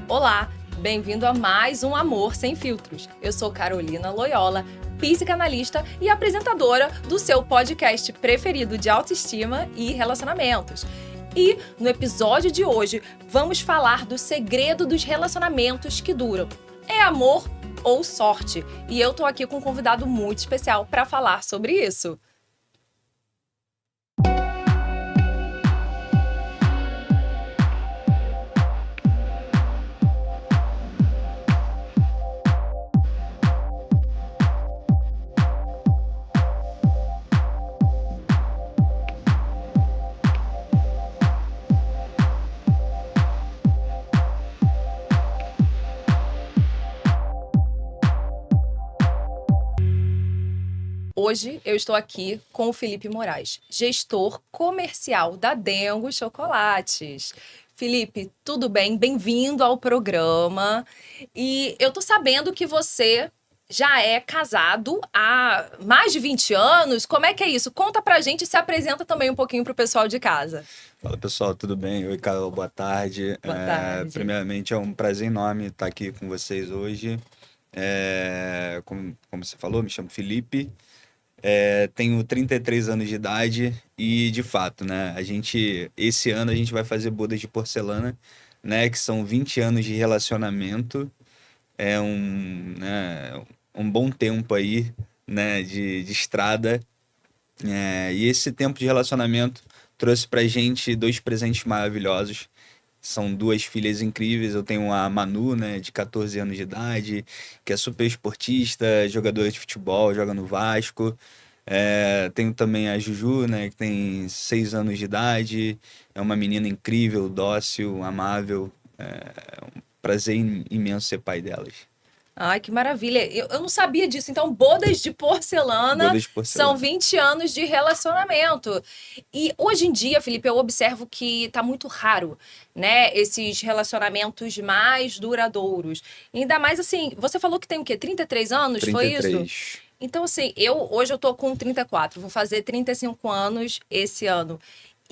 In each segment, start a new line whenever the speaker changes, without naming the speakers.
Olá, bem-vindo a mais um Amor Sem Filtros. Eu sou Carolina Loyola, psicanalista e apresentadora do seu podcast preferido de autoestima e relacionamentos. E no episódio de hoje vamos falar do segredo dos relacionamentos que duram. É amor ou sorte? E eu tô aqui com um convidado muito especial para falar sobre isso. Hoje eu estou aqui com o Felipe Moraes, gestor comercial da Dengo Chocolates. Felipe, tudo bem? Bem-vindo ao programa. E eu tô sabendo que você já é casado há mais de 20 anos. Como é que é isso? Conta pra gente e se apresenta também um pouquinho pro pessoal de casa.
Fala pessoal, tudo bem? Oi, Carol, boa tarde.
Boa tarde.
Primeiramente, é um prazer enorme estar aqui com vocês hoje. Como você falou, me chamo Felipe, tenho 33 anos de idade e, de fato, né, esse ano a gente vai fazer bodas de porcelana, né, que são 20 anos de relacionamento. Um bom tempo aí, né, de estrada. E esse tempo de relacionamento trouxe pra gente dois presentes maravilhosos. São duas filhas incríveis. Eu tenho a Manu, né, de 14 anos de idade, que é super esportista, jogadora de futebol, joga no Vasco. Tenho também a Juju, né, que tem 6 anos de idade. É uma menina incrível, dócil, amável. É um prazer imenso ser pai delas.
Ai, que maravilha. Eu não sabia disso. Então, bodas de porcelana
Bodas de
são
porcelana.
20 anos de relacionamento. E hoje em dia, Felipe, eu observo que tá muito raro, né? Esses relacionamentos mais duradouros. Ainda mais assim, você falou que tem o quê? 33 anos? Foi isso?
33.
Então, assim, hoje eu tô com 34, vou fazer 35 anos esse ano.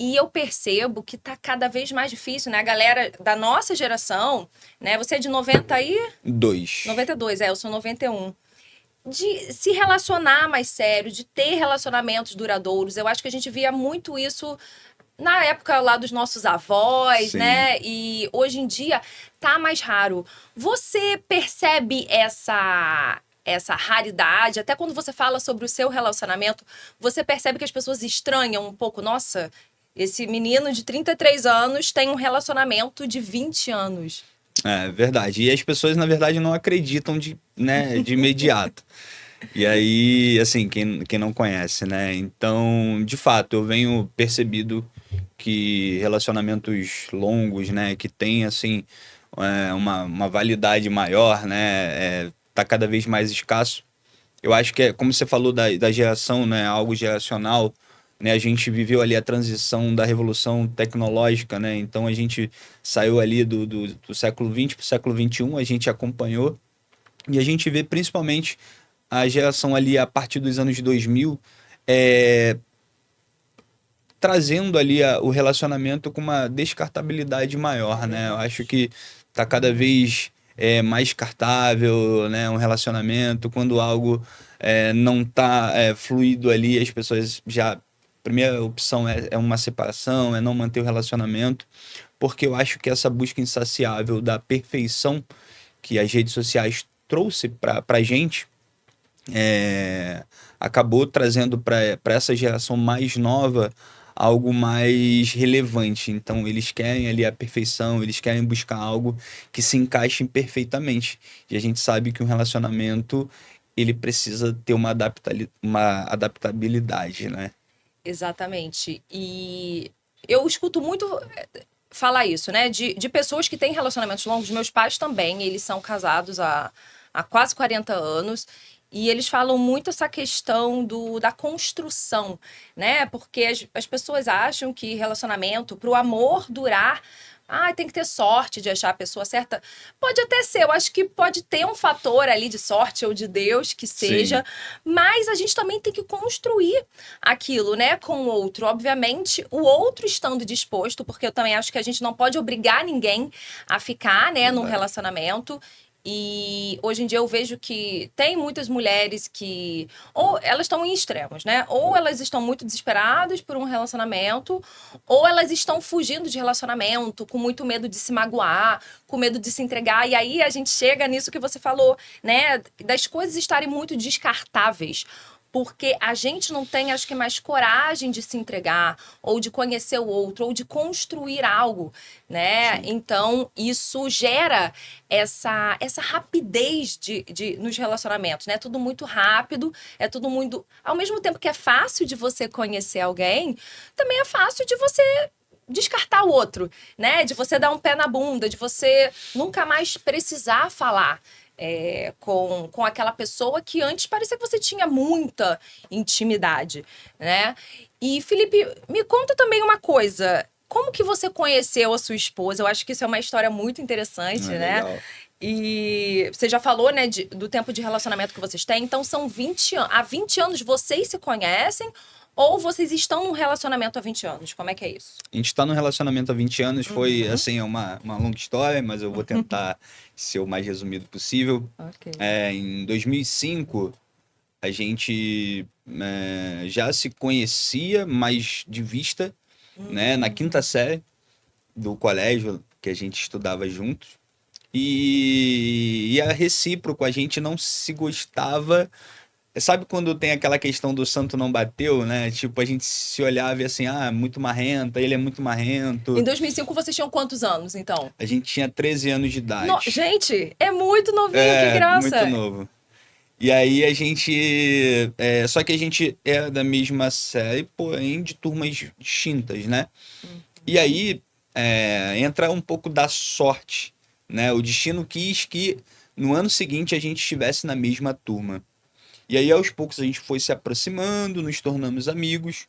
E eu percebo que tá cada vez mais difícil, né? A galera da nossa geração, né? Você é de 90 aí? 92, eu sou 91. De se relacionar mais sério, de ter relacionamentos duradouros. Eu acho que a gente via muito isso na época lá dos nossos avós,
Sim.
né? E hoje em dia tá mais raro. Você percebe essa raridade? Até quando você fala sobre o seu relacionamento, você percebe que as pessoas estranham um pouco? Nossa, esse menino de 33 anos tem um relacionamento de 20 anos.
É verdade. E as pessoas, na verdade, não acreditam de imediato. E aí, assim, quem não conhece, né? Então, de fato, eu venho percebido que relacionamentos longos, né? Que tem, assim, uma validade maior, né? Tá cada vez mais escasso. Eu acho que, como você falou da geração, né? Algo geracional, né? A gente viveu ali a transição da revolução tecnológica, né? Então, a gente saiu ali do século XX para o século XXI, a gente acompanhou. E a gente vê principalmente a geração ali a partir dos anos 2000 trazendo ali o relacionamento com uma descartabilidade maior, né? Eu acho que tá cada vez mais descartável, né? Um relacionamento, quando algo não tá fluido ali, as pessoas já... A primeira opção é uma separação, é não manter o relacionamento, porque eu acho que essa busca insaciável da perfeição que as redes sociais trouxe pra gente, acabou trazendo para essa geração mais nova algo mais relevante. Então, eles querem ali a perfeição, eles querem buscar algo que se encaixe perfeitamente. E a gente sabe que um relacionamento, ele precisa ter uma adaptabilidade, né?
Exatamente. E eu escuto muito falar isso, né? De pessoas que têm relacionamentos longos. Meus pais também, eles são casados há quase 40 anos. E eles falam muito essa questão da construção, né? Porque as pessoas acham que relacionamento, para o amor durar tem que ter sorte de achar a pessoa certa. Pode até ser, eu acho que pode ter um fator ali de sorte ou de Deus, que seja, mas a gente também tem que construir aquilo, né, com o outro. Obviamente, o outro estando disposto, porque eu também acho que a gente não pode obrigar ninguém a ficar, né, num relacionamento. E hoje em dia eu vejo que tem muitas mulheres que ou elas estão em extremos, né? Ou elas estão muito desesperadas por um relacionamento, ou elas estão fugindo de relacionamento, com muito medo de se magoar, com medo de se entregar. E aí a gente chega nisso que você falou, né? Das coisas estarem muito descartáveis. Porque a gente não tem, acho que, mais coragem de se entregar, ou de conhecer o outro, ou de construir algo, né?
Sim.
Então, isso gera essa rapidez nos relacionamentos, né? Tudo muito rápido, é tudo muito... Ao mesmo tempo que é fácil de você conhecer alguém, também é fácil de você descartar o outro, né? De você dar um pé na bunda, de você nunca mais precisar falar com aquela pessoa que antes parecia que você tinha muita intimidade, né? E, Felipe, me conta também uma coisa. Como que você conheceu a sua esposa? Eu acho que isso é uma história muito interessante, né?
Legal.
E você já falou, né, do tempo de relacionamento que vocês têm. Então, há 20 anos vocês se conhecem ou vocês estão num relacionamento há 20 anos? Como é que é isso?
A gente tá num relacionamento há 20 anos, foi, assim, uma longa história, mas eu vou tentar ser o mais resumido possível.
Ok.
Em 2005, a gente já se conhecia, mas de vista, né? Na quinta série do colégio que a gente estudava juntos. E era recíproco, a gente não se gostava. Sabe quando tem aquela questão do santo não bateu, né? Tipo, a gente se olhava e assim, muito marrento, ele é muito marrento.
Em 2005 vocês tinham quantos anos, então?
A gente tinha 13 anos de idade.
Gente, é muito novinho, que
Muito
graça.
novo. E aí a gente. Só que a gente era da mesma série, porém de turmas distintas, né? E aí entra um pouco da sorte, né? O destino quis que no ano seguinte a gente estivesse na mesma turma. E aí aos poucos a gente foi se aproximando, nos tornamos amigos.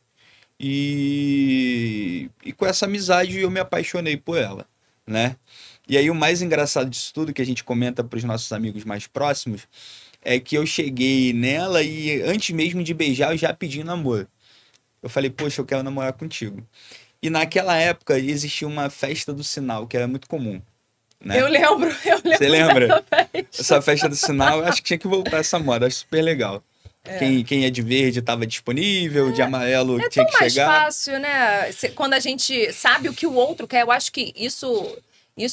E com essa amizade eu me apaixonei por ela, né? E aí o mais engraçado disso tudo que a gente comenta para os nossos amigos mais próximos é que eu cheguei nela e antes mesmo de beijar eu já pedi namoro. Eu falei, poxa, eu quero namorar contigo. E naquela época existia uma festa do sinal, que era muito comum, né?
Eu lembro
Você lembra?
dessa festa.
Essa festa do sinal, eu acho que tinha que voltar essa moda, acho super legal. Quem é de verde estava disponível, de amarelo
É
tinha
tão
que
mais
chegar.
fácil, né? Quando a gente sabe o que o outro quer, eu acho que isso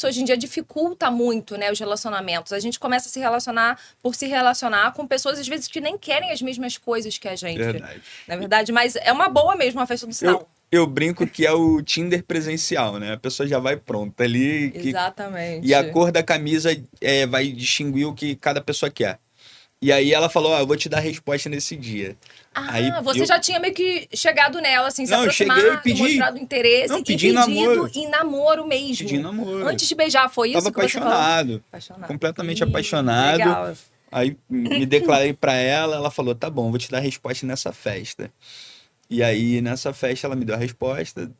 hoje em dia dificulta muito, né, os relacionamentos. A gente começa a se relacionar por se relacionar com pessoas, às vezes, que nem querem as mesmas coisas que a gente.
Verdade.
Na verdade, mas é uma boa mesmo a festa do sinal.
Eu brinco que é o Tinder presencial, né? A pessoa já vai pronta ali.
Exatamente.
E a cor da camisa vai distinguir o que cada pessoa quer. E aí ela falou, eu vou te dar a resposta nesse dia. Aí
você já tinha meio que chegado nela, assim, se
Não, eu
aproximado,
cheguei e pedi.
mostrado interesse
Não,
e
pedi
pedido
namoro.
em namoro mesmo.
Pedi namoro.
Antes de beijar, foi isso
Tava
que você falou?
apaixonado. Completamente apaixonado.
Legal.
Aí me declarei pra ela, ela falou, tá bom, vou te dar a resposta nessa festa. E aí nessa festa ela me deu a resposta,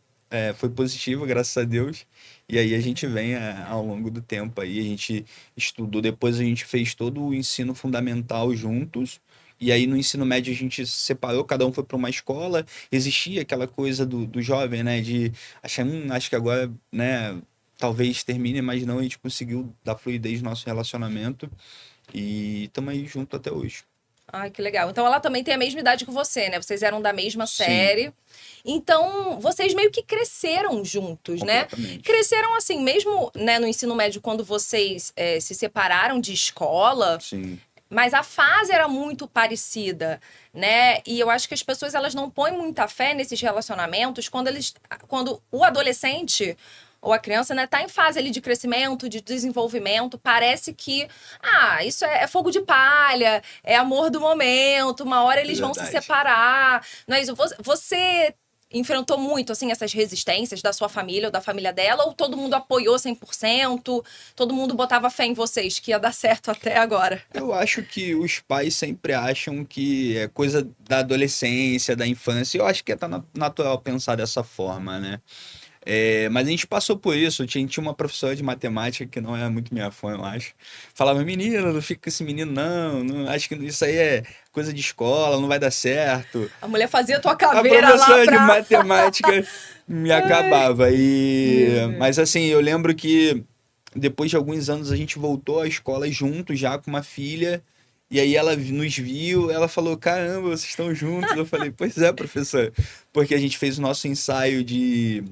foi positiva, graças a Deus. E aí a gente vem ao longo do tempo aí, a gente estudou, depois a gente fez todo o ensino fundamental juntos. E aí no ensino médio a gente se separou, cada um foi para uma escola. Existia aquela coisa do jovem, né, de achar, acho que agora, né, talvez termine, mas não, a gente conseguiu dar fluidez no nosso relacionamento. E estamos aí junto até hoje.
Ai, que legal. Então ela também tem a mesma idade que você, né? Vocês eram da mesma
Sim.
série. Então, vocês meio que cresceram juntos, né?
Completamente.
Cresceram assim, mesmo, né, no ensino médio, quando vocês se separaram de escola,
Sim.
mas a fase era muito parecida, né? E eu acho que as pessoas elas não põem muita fé nesses relacionamentos quando o adolescente ou a criança, né, tá em fase ali de crescimento, de desenvolvimento, parece que, isso é fogo de palha, é amor do momento, uma hora eles vão se
Verdade.
separar. Não é isso? Você enfrentou muito, assim, essas resistências da sua família ou da família dela, ou todo mundo apoiou 100%, todo mundo botava fé em vocês, que ia dar certo até agora?
Eu acho que os pais sempre acham que é coisa da adolescência, da infância. Eu acho que é natural pensar dessa forma, né? Mas a gente passou por isso. Tinha uma professora de matemática que não é muito minha fã, eu acho. Falava, menino, não fica com esse menino, não. Acho que isso aí é coisa de escola, não vai dar certo.
A mulher fazia tua
A
caveira lá
professora de
pra.
matemática me
Ai.
acabava. Mas assim, eu lembro que depois de alguns anos a gente voltou à escola junto, já com uma filha. E aí ela nos viu, ela falou: Caramba, vocês estão juntos. Eu falei: Pois é, professor. Porque a gente fez o nosso ensaio de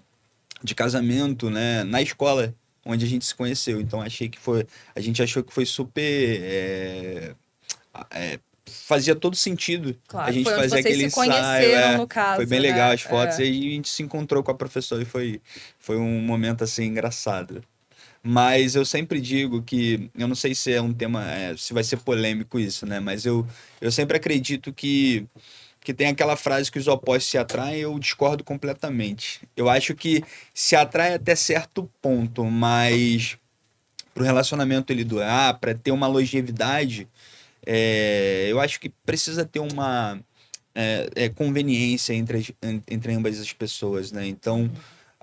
casamento, né, na escola onde a gente se conheceu. Então a gente achou que foi super fazia todo sentido a
Claro,
gente
foi onde
fazer
vocês
aquele
se
ensaio,
conheceram, no
foi bem
caso,
legal
né?
as fotos, e aí a gente se encontrou com a professora e foi um momento assim engraçado. Mas eu sempre digo que, eu não sei se é um tema, se vai ser polêmico isso, né? Mas eu sempre acredito que tem aquela frase que os opostos se atraem, eu discordo completamente. Eu acho que se atrai até certo ponto, mas para o relacionamento ele durar, para ter uma longevidade, eu acho que precisa ter uma conveniência entre ambas as pessoas, né? Então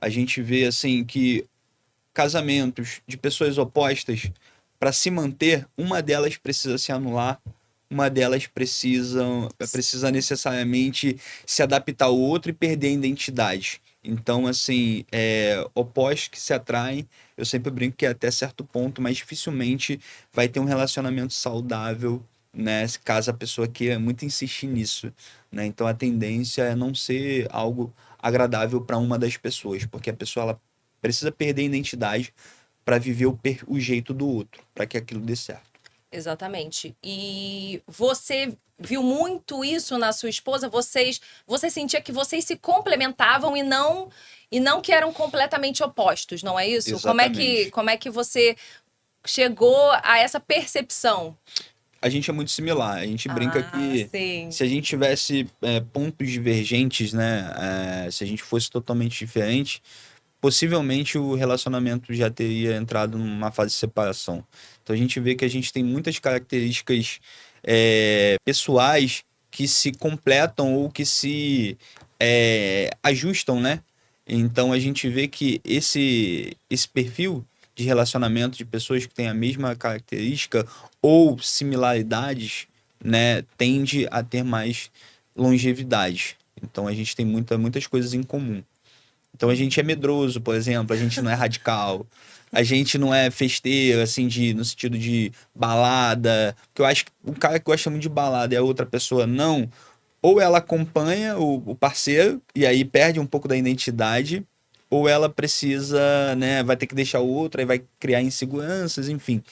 a gente vê assim que casamentos de pessoas opostas, para se manter, uma delas precisa se anular, uma delas precisa necessariamente se adaptar ao outro e perder a identidade. Então, assim, opostos que se atraem, eu sempre brinco que é até certo ponto, mas dificilmente vai ter um relacionamento saudável, né? Caso a pessoa queira muito insistir nisso, né? Então, a tendência é não ser algo agradável para uma das pessoas, porque a pessoa ela precisa perder a identidade para viver o jeito do outro, para que aquilo dê certo.
Exatamente. E você viu muito isso na sua esposa? Você sentia que vocês se complementavam e não que eram completamente opostos, não é isso?
Exatamente.
Como é que você chegou a essa percepção?
A gente é muito similar. A gente brinca
Ah,
que
sim.
se a gente tivesse pontos divergentes, né? Se a gente fosse totalmente diferente, possivelmente o relacionamento já teria entrado numa fase de separação. Então a gente vê que a gente tem muitas características pessoais que se completam ou que se ajustam, né? Então a gente vê que esse perfil de relacionamento de pessoas que têm a mesma característica ou similaridades, né, tende a ter mais longevidade. Então a gente tem muitas coisas em comum. Então a gente é medroso, por exemplo, a gente não é radical, a gente não é festeiro, assim, no sentido de balada. Porque eu acho que o cara que gosta muito de balada e a outra pessoa não, ou ela acompanha o parceiro e aí perde um pouco da identidade, ou ela precisa, né, vai ter que deixar o outro, aí vai criar inseguranças, enfim.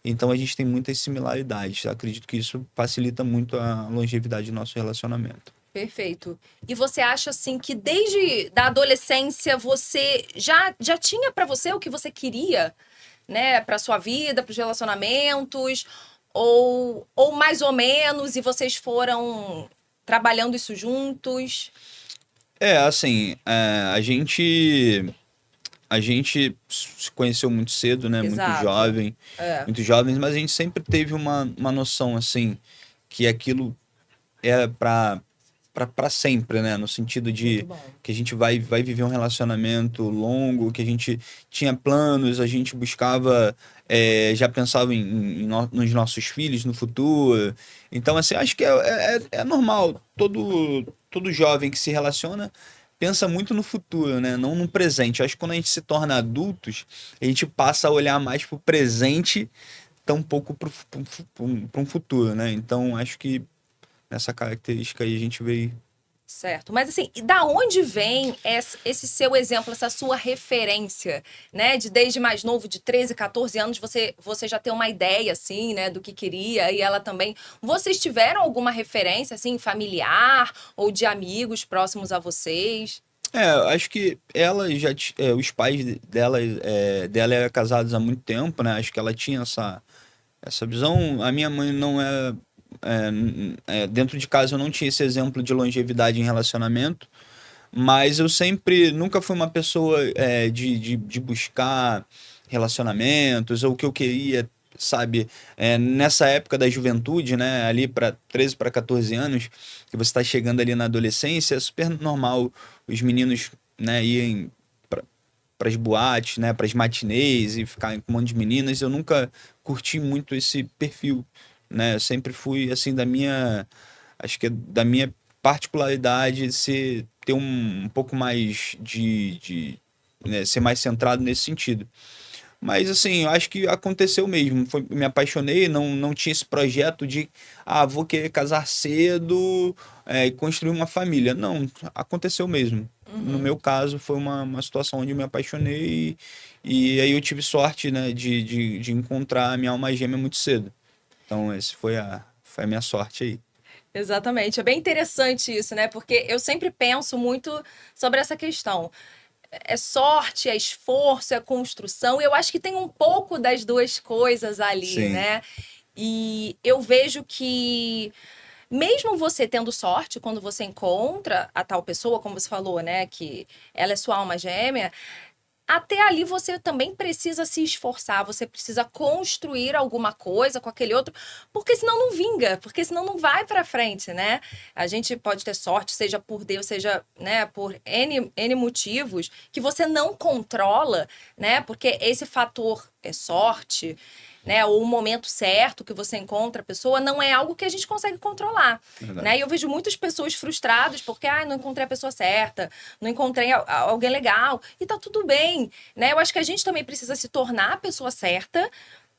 Então a gente tem muitas similaridades. Eu acredito que isso facilita muito a longevidade do nosso relacionamento.
Perfeito. E você acha assim que desde da adolescência você já tinha pra você o que você queria, né, para sua vida, para os relacionamentos, ou mais ou menos e vocês foram trabalhando isso juntos?
Assim, a gente se conheceu muito cedo, né?
Exato. É,
Muito jovens, mas a gente sempre teve uma noção, assim, que aquilo é para sempre, né? No sentido
muito
de
bom.
que a gente vai viver um relacionamento longo, que a gente tinha planos, a gente buscava, já pensava nos nossos filhos no futuro. Então, assim, acho que é normal. Todo jovem que se relaciona pensa muito no futuro, né? Não no presente. Acho que quando a gente se torna adultos, a gente passa a olhar mais pro presente, tão pouco para um futuro, né? Então, acho que nessa característica aí a gente veio.
Certo. Mas assim, e da onde vem esse seu exemplo, essa sua referência, né? De desde mais novo, de 13, 14 anos, você já tem uma ideia, assim, né, do que queria, e ela também. Vocês tiveram alguma referência, assim, familiar ou de amigos próximos a vocês?
Acho que ela os pais dela eram casados há muito tempo, né? Acho que ela tinha essa visão. A minha mãe não dentro de casa eu não tinha esse exemplo de longevidade em relacionamento, mas eu nunca fui uma pessoa de buscar relacionamentos ou o que eu queria, sabe? Nessa época da juventude, né? Ali para 13 para 14 anos, que você está chegando ali na adolescência, é super normal os meninos, né, irem pras boates, né? Pras matinês e ficar com um monte de meninas. Eu nunca curti muito esse perfil, né? Eu sempre fui, assim, acho que é da minha particularidade de ter um pouco mais né, ser mais centrado nesse sentido. Mas assim, eu acho que aconteceu mesmo. Me apaixonei, não tinha esse projeto de vou querer casar cedo, e construir uma família. Não, aconteceu mesmo. No
Uhum.
meu caso, foi uma situação onde eu me apaixonei e aí eu tive sorte, né, de encontrar a minha alma gêmea muito cedo. Então, esse foi a minha sorte aí.
Exatamente. É bem interessante isso, né? Porque eu sempre penso muito sobre essa questão. É sorte, é esforço, é construção. Eu acho que tem um pouco das duas coisas ali,
Sim,
né? E eu vejo que mesmo você tendo sorte, quando você encontra a tal pessoa, como você falou, né, que ela é sua alma gêmea, até ali você também precisa se esforçar, você precisa construir alguma coisa com aquele outro, porque senão não vinga, porque senão não vai para frente, né? A gente pode ter sorte, seja por Deus, seja, né, por N motivos que você não controla, né? Porque esse fator é sorte, né, ou o momento certo que você encontra a pessoa, não é algo que a gente consegue controlar, né? E
verdade.
eu vejo muitas pessoas frustradas porque, não encontrei a pessoa certa, não encontrei alguém legal, e tá tudo bem, né? Eu acho que a gente também precisa se tornar a pessoa certa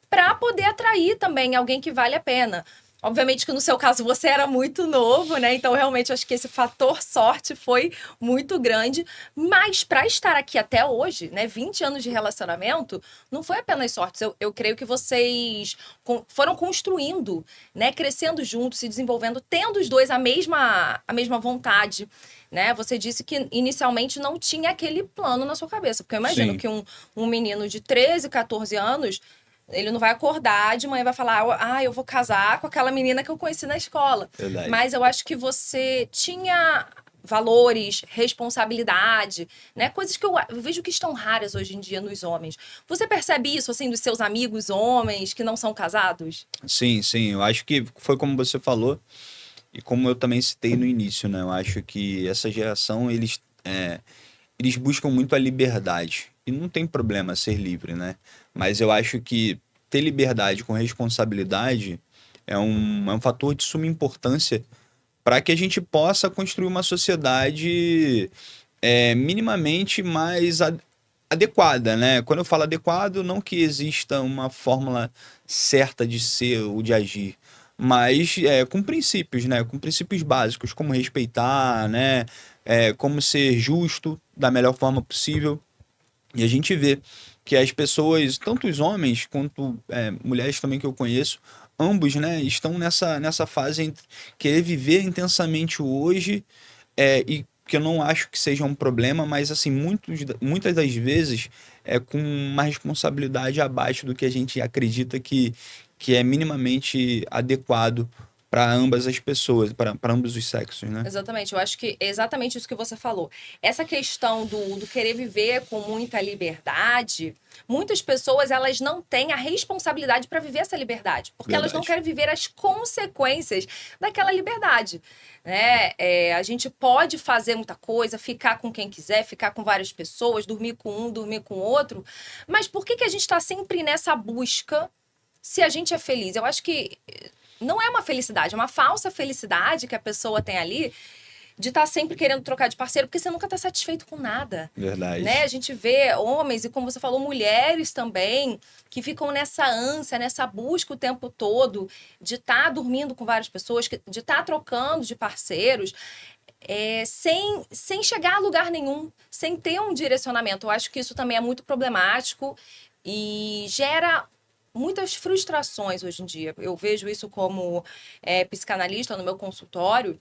para poder atrair também alguém que vale a pena. Obviamente que no seu caso você era muito novo, né? Então realmente acho que esse fator sorte foi muito grande, mas para estar aqui até hoje, né, 20 anos de relacionamento, não foi apenas sorte. Eu creio que vocês foram construindo, né, crescendo juntos, se desenvolvendo, tendo os dois a mesma vontade, né? Você disse que inicialmente não tinha aquele plano na sua cabeça, porque eu imagino
Sim,
que um menino de 13, 14 anos ele não vai acordar de manhã e vai falar, eu vou casar com aquela menina que eu conheci na escola.
verdade.
Mas eu acho que você tinha valores, responsabilidade, né? Coisas que eu vejo que estão raras hoje em dia nos homens. Você percebe isso, assim, dos seus amigos homens que não são casados?
Sim, sim. Eu acho que foi como você falou. E como eu também citei no início, né? Eu acho que essa geração, eles buscam muito a liberdade. E não tem problema ser livre, né? Mas eu acho que ter liberdade com responsabilidade é um fator de suma importância para que a gente possa construir uma sociedade minimamente mais adequada, né? Quando eu falo adequado, não que exista uma fórmula certa de ser ou de agir, mas com princípios, né? Com princípios básicos, como respeitar, né? Como ser justo da melhor forma possível. E a gente vê que as pessoas, tanto os homens quanto mulheres também que eu conheço, ambos, né, estão nessa fase entre querer viver intensamente o hoje e que eu não acho que seja um problema, mas assim, muitas das vezes é com uma responsabilidade abaixo do que a gente acredita que é minimamente adequado para ambas as pessoas, para ambos os sexos, né?
Exatamente, eu acho que é exatamente isso que você falou. Essa questão do querer viver com muita liberdade, muitas pessoas elas não têm a responsabilidade para viver essa liberdade, porque elas não
Verdade.
querem viver as consequências daquela liberdade, né? A gente pode fazer muita coisa, ficar com quem quiser, ficar com várias pessoas, dormir com um, dormir com outro, mas por que a gente está sempre nessa busca se a gente é feliz? Eu acho que não é uma felicidade, é uma falsa felicidade que a pessoa tem ali de estar sempre querendo trocar de parceiro, porque você nunca está satisfeito com nada. Né? A
Verdade.
gente vê homens e, como você falou, mulheres também, que ficam nessa ânsia, nessa busca o tempo todo de estar dormindo com várias pessoas, de estar trocando de parceiros, sem chegar a lugar nenhum, sem ter um direcionamento. Eu acho que isso também é muito problemático e gera muitas frustrações hoje em dia. Eu vejo isso como psicanalista no meu consultório.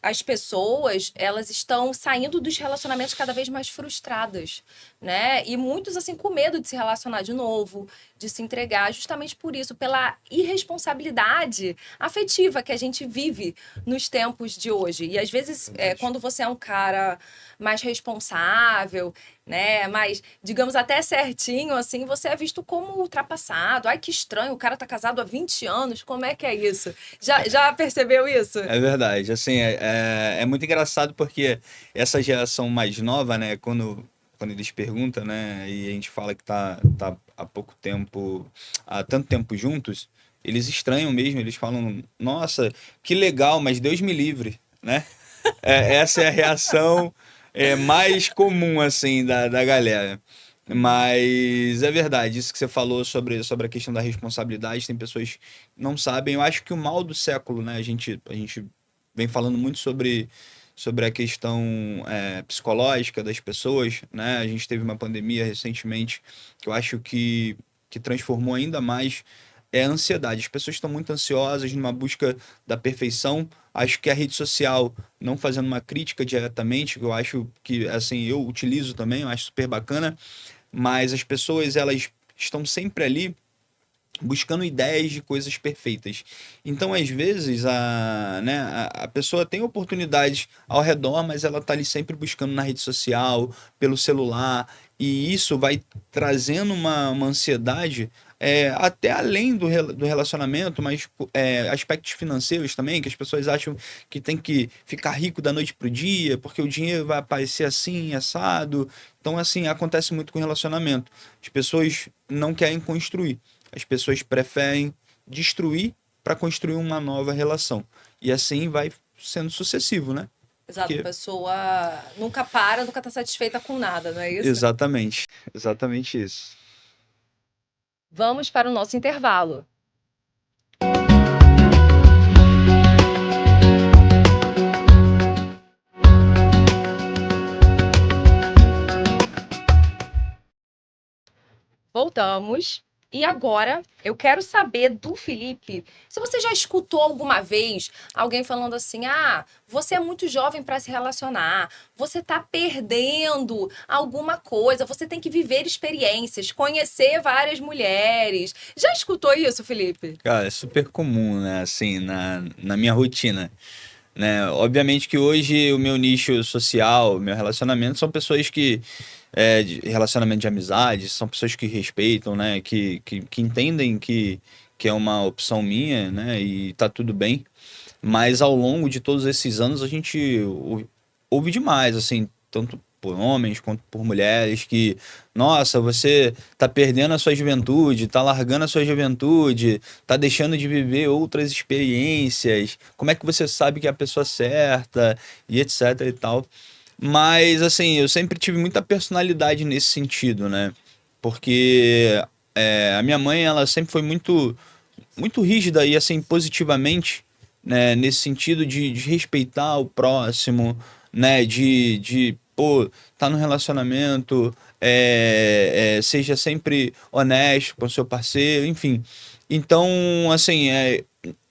As pessoas, elas estão saindo dos relacionamentos cada vez mais frustradas, né? E muitos, assim, com medo de se relacionar de novo, de se entregar, justamente por isso, pela irresponsabilidade afetiva que a gente vive nos tempos de hoje. E, às vezes,
Verdade.
quando você é um cara mais responsável, né? Mas, digamos, até certinho, assim, você é visto como ultrapassado. Ai, que estranho, o cara tá casado há 20 anos, como é que é isso? Já percebeu isso?
É verdade, assim, é muito engraçado porque essa geração mais nova, né, quando quando eles perguntam, né, e a gente fala que tá há pouco tempo, há tanto tempo juntos, eles estranham mesmo, eles falam, nossa, que legal, mas Deus me livre, né? Essa é a reação mais comum, assim, da galera. Mas é verdade, isso que você falou sobre a questão da responsabilidade, tem pessoas que não sabem. Eu acho que o mal do século, né? A gente vem falando muito sobre a questão psicológica das pessoas, né? A gente teve uma pandemia recentemente que eu acho que transformou ainda mais a ansiedade. As pessoas estão muito ansiosas numa busca da perfeição. Acho que a rede social, não fazendo uma crítica diretamente, que eu acho que, assim, eu utilizo também, eu acho super bacana, mas as pessoas, elas estão sempre ali buscando ideias de coisas perfeitas. Então, às vezes, a pessoa tem oportunidades ao redor, mas ela está ali sempre buscando na rede social, pelo celular, e isso vai trazendo uma ansiedade até além do relacionamento, mas aspectos financeiros também, que as pessoas acham que tem que ficar rico da noite pro dia, porque o dinheiro vai aparecer assim, assado. Então, assim, acontece muito com relacionamento. As pessoas não querem construir. As pessoas preferem destruir para construir uma nova relação. E assim vai sendo sucessivo, né?
Exato, a
Porque...
pessoa nunca para, nunca tá satisfeita com nada, não é isso?
Exatamente, exatamente isso.
Vamos para o nosso intervalo. Voltamos. E agora eu quero saber do Felipe se você já escutou alguma vez alguém falando assim: ah, você é muito jovem para se relacionar, você tá perdendo alguma coisa, você tem que viver experiências, conhecer várias mulheres. Já escutou isso, Felipe?
Cara, é super comum, né? Assim, na minha rotina, né? Obviamente que hoje o meu nicho social, meu relacionamento são pessoas de relacionamento de amizade, são pessoas que respeitam, né? Que entendem que é uma opção minha, né? E tá tudo bem. Mas ao longo de todos esses anos a gente ouve demais, assim, tanto por homens quanto por mulheres, que, nossa, você tá perdendo a sua juventude, tá largando a sua juventude, tá deixando de viver outras experiências, como é que você sabe que é a pessoa certa, e etc e tal. Mas, assim, eu sempre tive muita personalidade nesse sentido, né? Porque a minha mãe, ela sempre foi muito rígida e assim positivamente, né, nesse sentido de respeitar o próximo, né, de pô, tá no relacionamento, seja sempre honesto com o seu parceiro, enfim. Então, assim,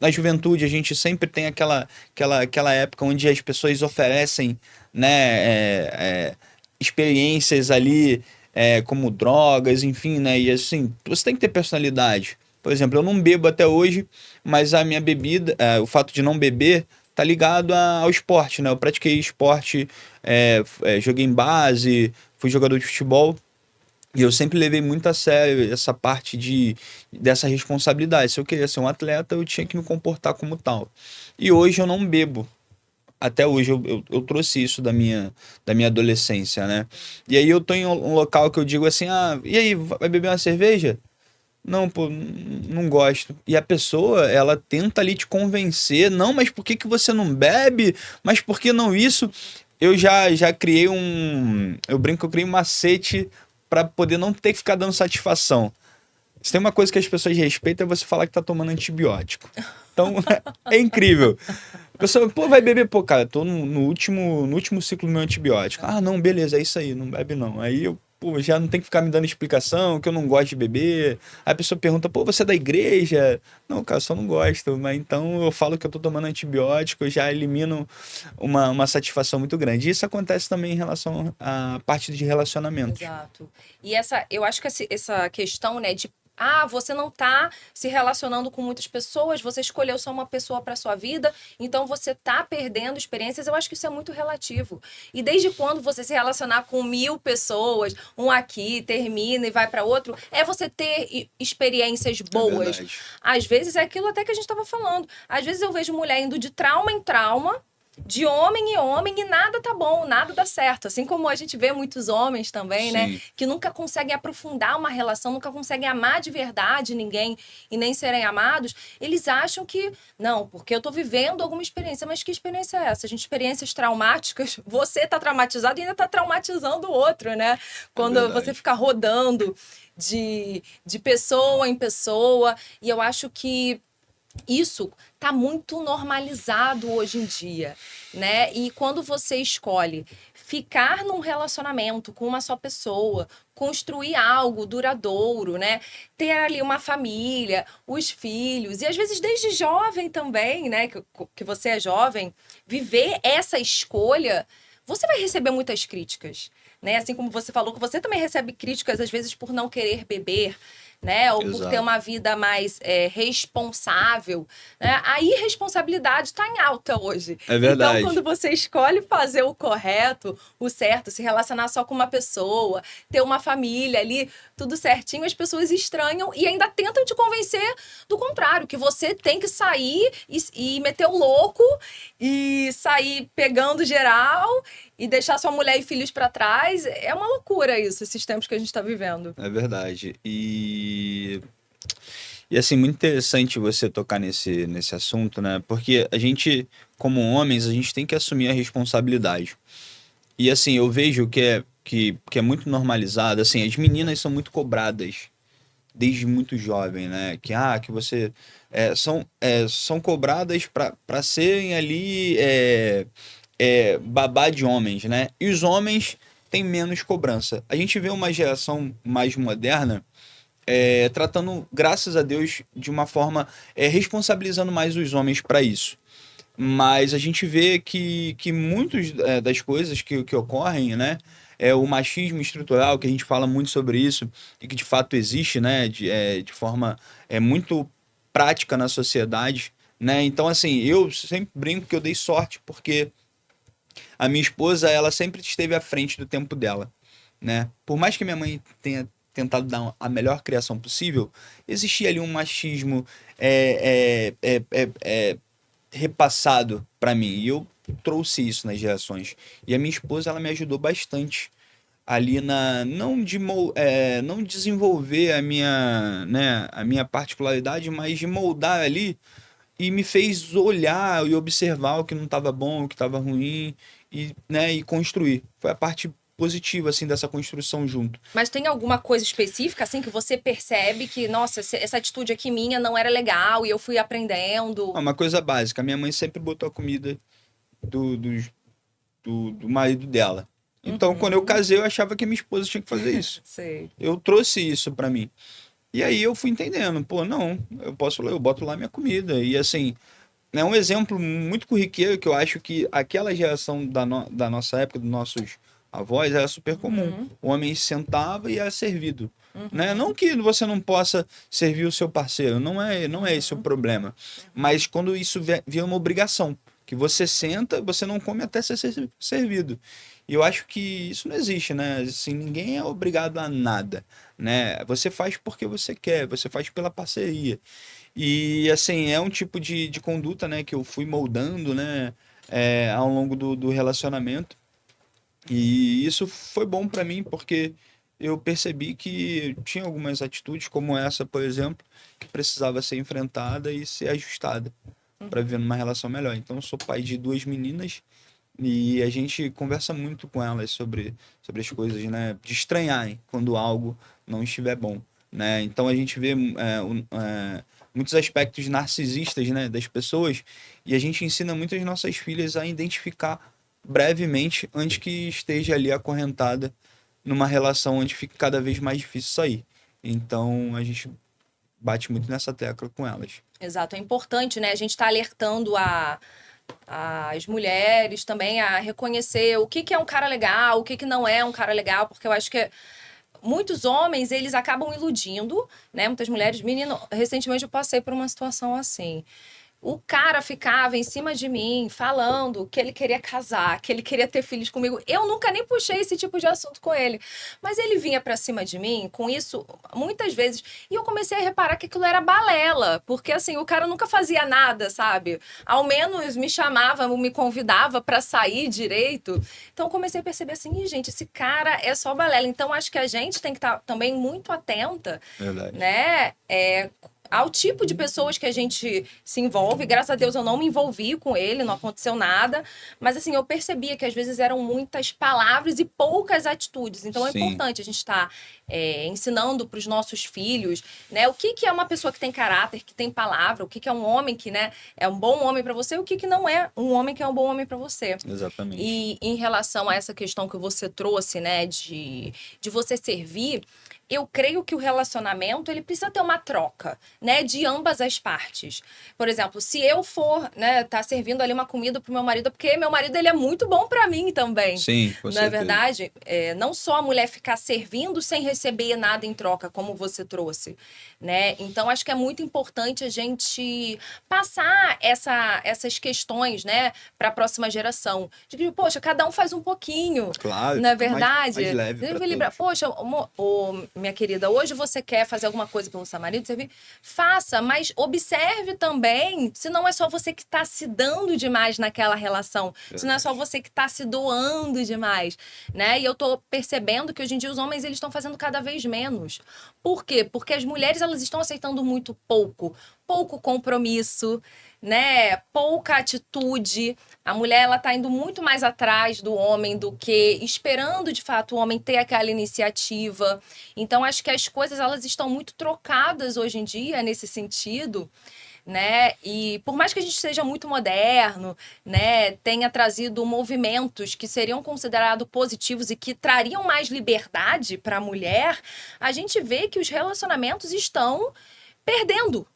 na juventude a gente sempre tem aquela época onde as pessoas oferecem, né, experiências ali, como drogas, enfim, né, e assim, você tem que ter personalidade. Por exemplo, eu não bebo até hoje, mas a minha bebida, o fato de não beber, tá ligado ao esporte, né? Eu pratiquei esporte, joguei em base, fui jogador de futebol, e eu sempre levei muito a sério essa parte dessa responsabilidade. Se eu queria ser um atleta, eu tinha que me comportar como tal. E hoje eu não bebo. Até hoje eu trouxe isso da minha adolescência, né? E aí eu tô em um local que eu digo assim, ah, e aí, vai beber uma cerveja? Não, pô, não gosto. E a pessoa, ela tenta ali te convencer, não, mas por que que você não bebe? Mas por que não isso? Eu já criei eu brinco que eu criei um macete para poder não ter que ficar dando satisfação. Se tem uma coisa que as pessoas respeitam é você falar que tá tomando antibiótico. Então, é incrível. A pessoa, pô, vai beber? Pô, cara, tô no último ciclo do meu antibiótico. Ah, não, beleza, é isso aí, não bebe não. Aí eu, pô, já não tem que ficar me dando explicação, que eu não gosto de beber. Aí a pessoa pergunta, pô, você é da igreja? Não, cara, só não gosto. Mas então eu falo que eu tô tomando antibiótico, eu já elimino uma satisfação muito grande. Isso acontece também em relação à parte de relacionamentos.
Exato. E eu acho que essa questão, né, de você não tá se relacionando com muitas pessoas, você escolheu só uma pessoa para sua vida, então você tá perdendo experiências. Eu acho que isso é muito relativo. E desde quando você se relacionar com 1.000 pessoas, um aqui termina e vai para outro, é você ter experiências
É
boas.
verdade.
Às vezes é aquilo até que a gente estava falando. Às vezes eu vejo mulher indo de trauma em trauma, de homem e homem, e nada tá bom, nada dá certo. Assim como a gente vê muitos homens também, né?
Sim,
Que nunca conseguem aprofundar uma relação, nunca conseguem amar de verdade ninguém e nem serem amados. Eles acham que, não, porque eu tô vivendo alguma experiência. Mas que experiência é essa? Gente, experiências traumáticas, você tá traumatizado e ainda tá traumatizando o outro, né?
é
Quando você
verdade.
fica rodando de pessoa em pessoa. E eu acho que isso está muito normalizado hoje em dia, né? E quando você escolhe ficar num relacionamento com uma só pessoa, construir algo duradouro, né? Ter ali uma família, os filhos, e às vezes desde jovem também, né? Que você é jovem, viver essa escolha, você vai receber muitas críticas, né? Assim como você falou que você também recebe críticas às vezes por não querer beber, né? Ou por ter
Exato.
uma vida mais responsável, né? A irresponsabilidade está em alta hoje.
É
Então, quando
verdade.
você escolhe fazer o correto, o certo, se relacionar só com uma pessoa, ter uma família ali, tudo certinho, as pessoas estranham e ainda tentam te convencer do contrário, que você tem que sair e meter o louco e sair pegando geral e deixar sua mulher e filhos para trás. É uma loucura isso, esses tempos que a gente está vivendo.
É verdade. E assim, muito interessante você tocar nesse assunto, né? Porque a gente, como homens, a gente tem que assumir a responsabilidade. E assim, eu vejo que é muito normalizado, assim, as meninas são muito cobradas desde muito jovem, né? Que você são cobradas para serem ali babá de homens, né? E os homens têm menos cobrança. A gente vê uma geração mais moderna tratando, graças a Deus, de uma forma responsabilizando mais os homens para isso. Mas a gente vê que muitas das coisas que ocorrem, né? É o machismo estrutural, que a gente fala muito sobre isso, e que de fato existe, né? De forma muito prática na sociedade, né? Então, assim, eu sempre brinco que eu dei sorte, porque a minha esposa, ela sempre esteve à frente do tempo dela, né? Por mais que minha mãe tenha tentado dar a melhor criação possível, existia ali um machismo repassado para mim. E eu trouxe isso nas gerações. E a minha esposa, ela me ajudou bastante ali na não desenvolver a minha particularidade, mas de moldar ali e me fez olhar e observar o que não estava bom, o que estava ruim e construir. Foi a parte positiva assim dessa construção junto.
Mas tem alguma coisa específica, assim, que você percebe que, nossa, essa atitude aqui minha não era legal e eu fui aprendendo?
Uma coisa básica, a minha mãe sempre botou a comida do, do, do marido dela. Então, quando eu
Uhum,
casei, eu achava que minha esposa tinha que fazer isso.
sei.
Eu trouxe isso pra mim. E aí eu fui entendendo, pô, não, eu boto lá minha comida. E assim, é um exemplo muito corriqueiro que eu acho que aquela geração da nossa época, dos nossos avós, era super comum.
Uhum,
O homem sentava e era servido. Né? Não
uhum,
que você não possa servir o seu parceiro, não é esse o
uhum,
problema.
uhum.
Mas quando isso vira uma obrigação, que você senta, você não come até ser servido. E eu acho que isso não existe, né? Assim, ninguém é obrigado a nada, né? Você faz porque você quer, você faz pela parceria. E assim, é um tipo de conduta, né, que eu fui moldando, né, ao longo do relacionamento. E isso foi bom pra mim porque eu percebi que tinha algumas atitudes, como essa, por exemplo, que precisava ser enfrentada e ser ajustada para viver numa relação melhor. Então, eu sou pai de duas meninas e a gente conversa muito com elas sobre as coisas, né, de estranharem quando algo não estiver bom, né? Então, a gente vê muitos aspectos narcisistas, né, das pessoas e a gente ensina muito as nossas filhas a identificar brevemente antes que esteja ali acorrentada numa relação onde fica cada vez mais difícil sair. Então a gente bate muito nessa tecla com elas.
Exato, é importante, né? A gente está alertando as mulheres também a reconhecer o que que é um cara legal, o que que não é um cara legal, porque eu acho que muitos homens, eles acabam iludindo, né? Muitas mulheres. Menino, recentemente eu passei por uma situação assim. O cara ficava em cima de mim, falando que ele queria casar, que ele queria ter filhos comigo. Eu nunca nem puxei esse tipo de assunto com ele. Mas ele vinha pra cima de mim com isso muitas vezes. E eu comecei a reparar que aquilo era balela. Porque, assim, o cara nunca fazia nada, sabe? Ao menos me chamava, me convidava pra sair direito. Então, eu comecei a perceber assim, "Ih, gente, esse cara é só balela." Então, acho que a gente tem que estar também muito atenta,
Verdade.
né? Ao tipo de pessoas que a gente se envolve. Graças a Deus eu não me envolvi com ele, não aconteceu nada. Mas assim, eu percebia que às vezes eram muitas palavras e poucas atitudes. Então é
Sim,
importante a gente estar ensinando para os nossos filhos, né? O que, que é uma pessoa que tem caráter, que tem palavra, o que, que é um homem que, né, é um bom homem para você, o que, que não é um homem que é um bom homem para você.
exatamente.
E em relação a essa questão que você trouxe, né, de você servir, eu creio que o relacionamento ele precisa ter uma troca, né, de ambas as partes. Por exemplo, se eu for, né, tá servindo ali uma comida pro meu marido, porque meu marido ele é muito bom para mim também.
Sim, com
Não é
certeza.
verdade? Não só a mulher ficar servindo sem receber nada em troca, como você trouxe, né? Então acho que é muito importante a gente passar essas questões, né, para a próxima geração. De que, poxa, cada um faz um pouquinho,
Claro,
não é
fica mais
verdade?
leve para
Equilibrar.
todos.
Poxa, minha querida, hoje você quer fazer alguma coisa pelo seu marido, servir? Faça, mas observe também se não é só você que está se dando demais naquela relação, se não é só
Verdade.
você que está se doando demais, né? E eu tô percebendo que hoje em dia os homens eles estão fazendo cada vez menos. Por quê? Porque as mulheres elas estão aceitando muito pouco compromisso, né? Pouca atitude. A mulher ela tá indo muito mais atrás do homem do que esperando de fato o homem ter aquela iniciativa. Então acho que as coisas elas estão muito trocadas hoje em dia nesse sentido, né? E por mais que a gente seja muito moderno, né, tenha trazido movimentos que seriam considerados positivos e que trariam mais liberdade para a mulher, a gente vê que os relacionamentos estão perdendo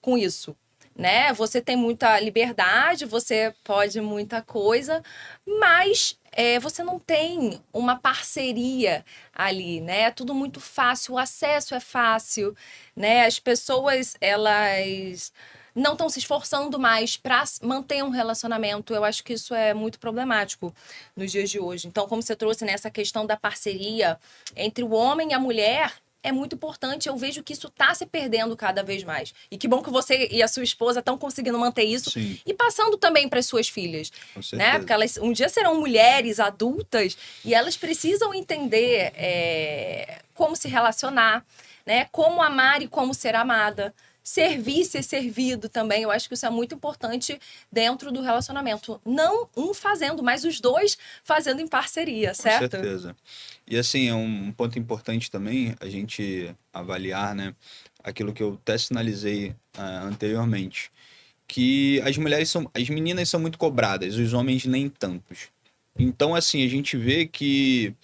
com isso, né? Você tem muita liberdade, você pode muita coisa, mas você não tem uma parceria ali, né? É tudo muito fácil, o acesso é fácil, né? As pessoas, elas não estão se esforçando mais para manter um relacionamento. Eu acho que isso é muito problemático nos dias de hoje. Então, como você trouxe nessa questão da parceria entre o homem e a mulher, é muito importante. Eu vejo que isso está se perdendo cada vez mais. E que bom que você e a sua esposa estão conseguindo manter isso
Sim,
e passando também para as suas filhas,
com
né? Porque
certeza.
elas um dia serão mulheres adultas e elas precisam entender como se relacionar, né? Como amar e como ser amada. Servir, ser servido também. Eu acho que isso é muito importante dentro do relacionamento. Não um fazendo, mas os dois fazendo em parceria,
Com
certo?
certeza. E assim, é um ponto importante também a gente avaliar, né? Aquilo que eu até sinalizei anteriormente, que as meninas são muito cobradas, os homens nem tantos. Então, assim, a gente vê que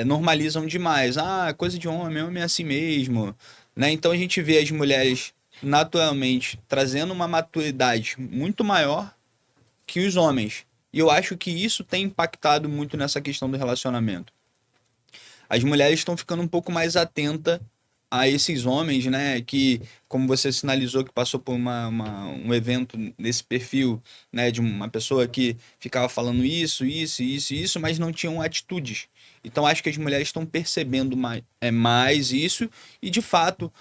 normalizam demais. Ah, coisa de homem é assim mesmo, né? Então a gente vê as mulheres naturalmente trazendo uma maturidade muito maior que os homens. E eu acho que isso tem impactado muito nessa questão do relacionamento. As mulheres estão ficando um pouco mais atentas a esses homens, né? Que, como você sinalizou, que passou por um evento nesse perfil, né? De uma pessoa que ficava falando isso, mas não tinham atitudes. Então, acho que as mulheres estão percebendo mais isso e, de fato,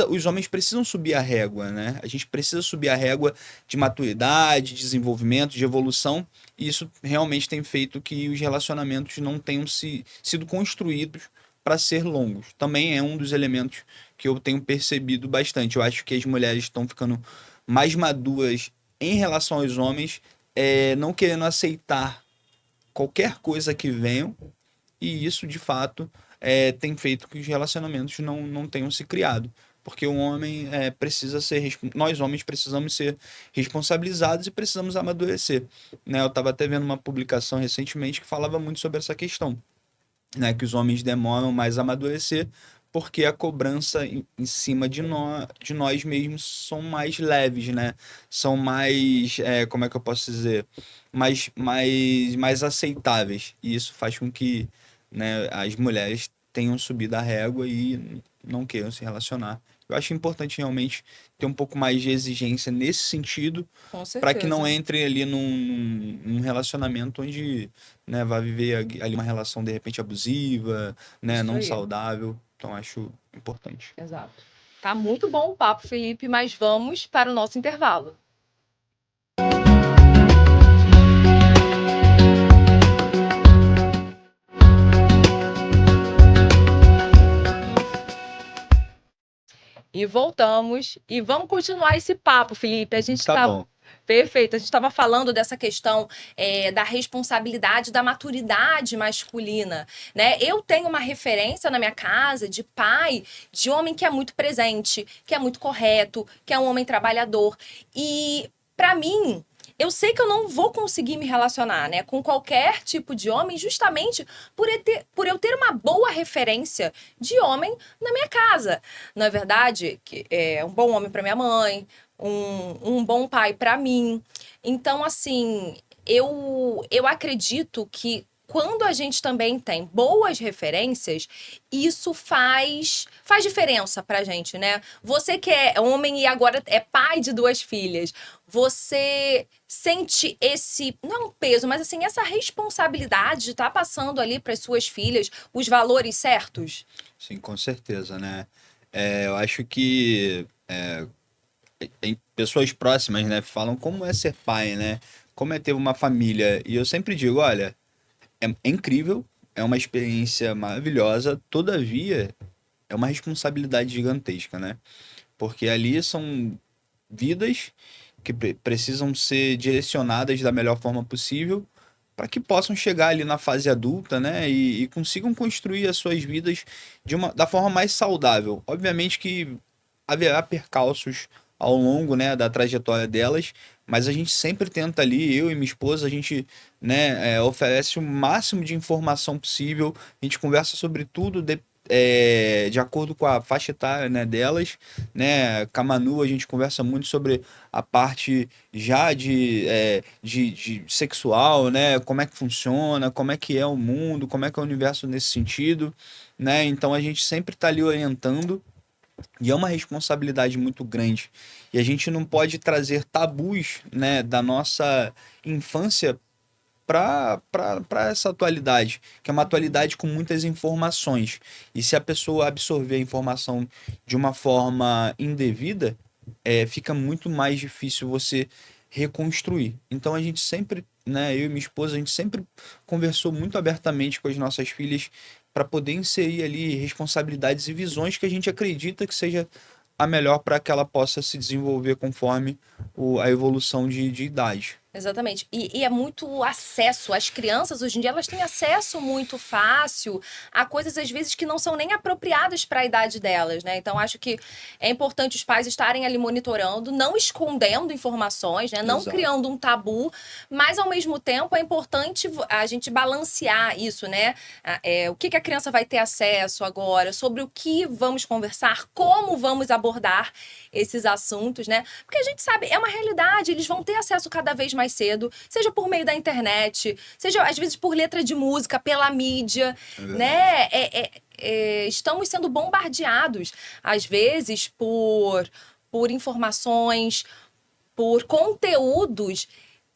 os homens precisam subir a régua, né? A gente precisa subir a régua de maturidade, de desenvolvimento, de evolução, e isso realmente tem feito que os relacionamentos não tenham sido construídos para ser longos. Também é um dos elementos que eu tenho percebido bastante. Eu acho que as mulheres estão ficando mais maduras em relação aos homens, não querendo aceitar qualquer coisa que venham, e isso, de fato, tem feito que os relacionamentos não tenham se criado. Porque o homem precisa ser. Nós, homens, precisamos ser responsabilizados e precisamos amadurecer. Né? Eu estava até vendo uma publicação recentemente que falava muito sobre essa questão. Né? Que os homens demoram mais a amadurecer porque a cobrança em cima de nós mesmos são mais leves, né? São mais, como é que eu posso dizer? Mais aceitáveis. E isso faz com que, né, as mulheres tenham subido a régua e não queiram se relacionar. Eu acho importante realmente ter um pouco mais de exigência nesse sentido,
Com
para que não
certeza.
entrem ali num relacionamento onde, né, vai viver ali uma relação de repente abusiva, né,
Isso
não
aí.
saudável. Então acho importante.
Exato. Tá muito bom o papo, Felipe, mas vamos para o nosso intervalo. E voltamos. E vamos continuar esse papo, Felipe. A gente
Tá
está.
bom.
Perfeito. A gente estava falando dessa questão da responsabilidade, da maturidade masculina, né? Eu tenho uma referência na minha casa de pai, de homem que é muito presente, que é muito correto, que é um homem trabalhador. E para mim, eu sei que eu não vou conseguir me relacionar, né, com qualquer tipo de homem, justamente por eu ter uma boa referência de homem na minha casa. Não é verdade? Que é um bom homem para minha mãe, um bom pai para mim. Então, assim, eu acredito que quando a gente também tem boas referências, isso faz diferença pra gente, né? Você que é homem e agora é pai de duas filhas, você sente esse, não é um peso, mas assim, essa responsabilidade de estar passando ali para as suas filhas os valores certos?
Sim, com certeza, né? Eu acho que em pessoas próximas, né, falam como é ser pai, né? Como é ter uma família. E eu sempre digo, olha, é incrível, é uma experiência maravilhosa, todavia é uma responsabilidade gigantesca, né? Porque ali são vidas que precisam ser direcionadas da melhor forma possível para que possam chegar ali na fase adulta, né? E consigam construir as suas vidas da forma mais saudável. Obviamente que haverá percalços ao longo, né, da trajetória delas, mas a gente sempre tenta ali, eu e minha esposa, a gente, né, oferece o máximo de informação possível, a gente conversa sobre tudo de acordo com a faixa etária, né, delas, né, com a Manu a gente conversa muito sobre a parte já de sexual, né, como é que funciona, como é que é o mundo, como é que é o universo nesse sentido, né, então a gente sempre está ali orientando, e é uma responsabilidade muito grande. E a gente não pode trazer tabus, né, da nossa infância para essa atualidade, que é uma
Uhum.
atualidade com muitas informações. E se a pessoa absorver a informação de uma forma indevida, fica muito mais difícil você reconstruir. Então a gente sempre, né, eu e minha esposa, a gente sempre conversou muito abertamente com as nossas filhas para poder inserir ali responsabilidades e visões que a gente acredita que seja a melhor para que ela possa se desenvolver conforme a evolução de idade.
Exatamente. E é muito acesso. As crianças, hoje em dia, elas têm acesso muito fácil a coisas, às vezes, que não são nem apropriadas para a idade delas, né? Então, acho que é importante os pais estarem ali monitorando, não escondendo informações, né? Não
Exato.
criando um tabu, mas, ao mesmo tempo, é importante a gente balancear isso, né? O que a criança vai ter acesso agora, sobre o que vamos conversar, como vamos abordar esses assuntos, né? Porque a gente sabe, é uma realidade, eles vão ter acesso cada vez mais cedo, seja por meio da internet, seja às vezes por letra de música, pela mídia,
É verdade.
né? Estamos sendo bombardeados, às vezes, por informações, por conteúdos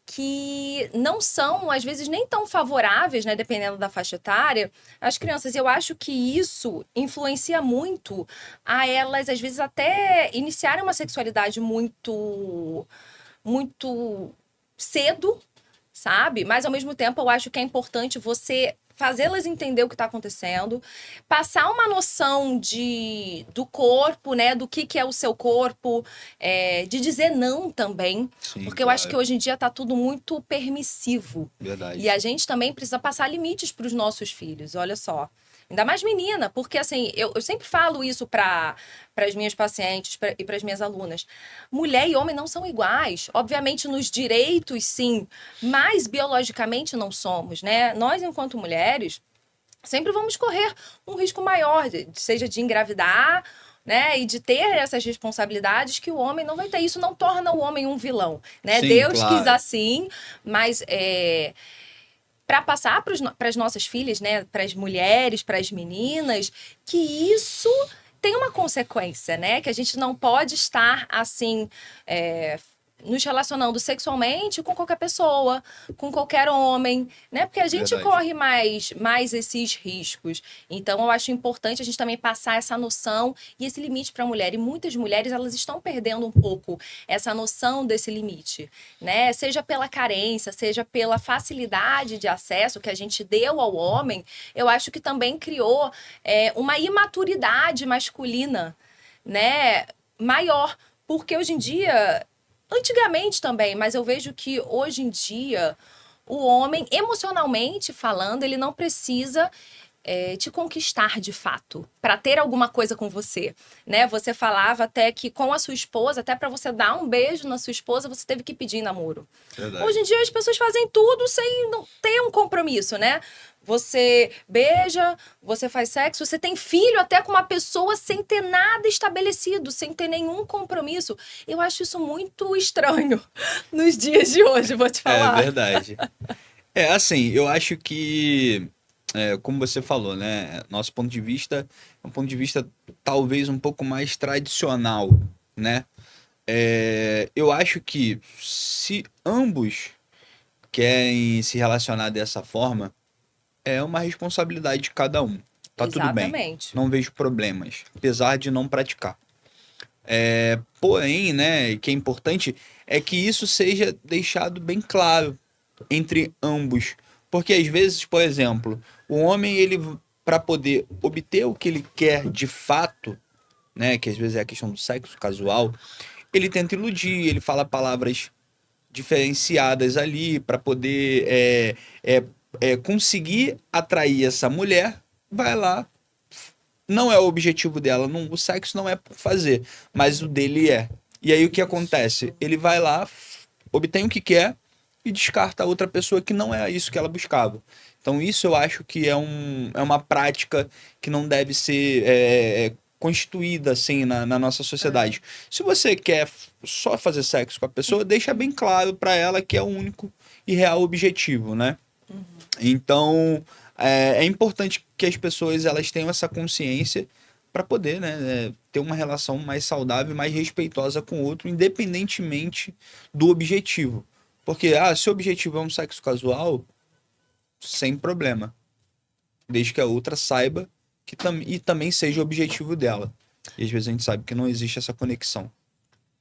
que não são, às vezes, nem tão favoráveis, né, dependendo da faixa etária, às crianças. Eu acho que isso influencia muito a elas, às vezes, até iniciarem uma sexualidade muito cedo, sabe? Mas, ao mesmo tempo, eu acho que é importante você fazê-las entender o que está acontecendo, passar uma noção do corpo, né? Do que é o seu corpo, de dizer não também,
Sim,
porque eu acho que
claro.
hoje em dia está tudo muito permissivo. E
Verdade.
a gente também precisa passar limites para os nossos filhos, olha só. Ainda mais menina, porque assim, eu sempre falo isso para as minhas pacientes e para as minhas alunas. Mulher e homem não são iguais. Obviamente, nos direitos, sim, mas biologicamente não somos, né? Nós, enquanto mulheres, sempre vamos correr um risco maior, seja de engravidar, né, e de ter essas responsabilidades que o homem não vai ter. Isso não torna o homem um vilão, né?
Sim,
Deus quis
claro.
assim, mas para passar para as nossas filhas, né, para as mulheres, para as meninas, que isso tem uma consequência, né? Que a gente não pode estar assim, nos relacionando sexualmente com qualquer pessoa, com qualquer homem, né? Porque a gente corre mais esses riscos. Então, eu acho importante a gente também passar essa noção e esse limite para a mulher. E muitas mulheres, elas estão perdendo um pouco essa noção desse limite, né? Seja pela carência, seja pela facilidade de acesso que a gente deu ao homem, eu acho que também criou uma imaturidade masculina, né? Maior. Porque hoje em dia... Antigamente também, mas eu vejo que hoje em dia o homem, emocionalmente falando, ele não precisa te conquistar de fato, para ter alguma coisa com você, né? Você falava até que com a sua esposa, até para você dar um beijo na sua esposa, você teve que pedir namoro.
Verdade.
Hoje em dia as pessoas fazem tudo sem não ter um compromisso, né? Você beija, você faz sexo, você tem filho até com uma pessoa sem ter nada estabelecido, sem ter nenhum compromisso. Eu acho isso muito estranho nos dias de hoje, vou te falar.
É verdade. Assim, eu acho que, como você falou, né? Nosso ponto de vista é um ponto de vista talvez um pouco mais tradicional, né? Eu acho que se ambos querem se relacionar dessa forma, é uma responsabilidade de cada um. Tá tudo bem.
Exatamente.
Não vejo problemas, apesar de não praticar. Porém, né, que é importante é que isso seja deixado bem claro entre ambos. Porque às vezes, por exemplo, o homem, ele, para poder obter o que ele quer de fato, né, que às vezes é a questão do sexo casual, ele tenta iludir, ele fala palavras diferenciadas ali para poder conseguir atrair essa mulher, vai lá. Não é o objetivo dela, não, o sexo não é por fazer, mas o dele é. E aí o que acontece? Ele vai lá, obtém o que quer e descarta a outra pessoa que não é isso que ela buscava. Então isso eu acho que é uma prática que não deve ser constituída assim na nossa sociedade. Se você quer só fazer sexo com a pessoa, deixa bem claro para ela que é o único e real objetivo, né? Então é importante que as pessoas elas tenham essa consciência para poder, né, ter uma relação mais saudável, mais respeitosa com o outro, independentemente do objetivo. Porque se o objetivo é um sexo casual, sem problema, desde que a outra saiba que e também seja o objetivo dela. E às vezes a gente sabe que não existe essa conexão.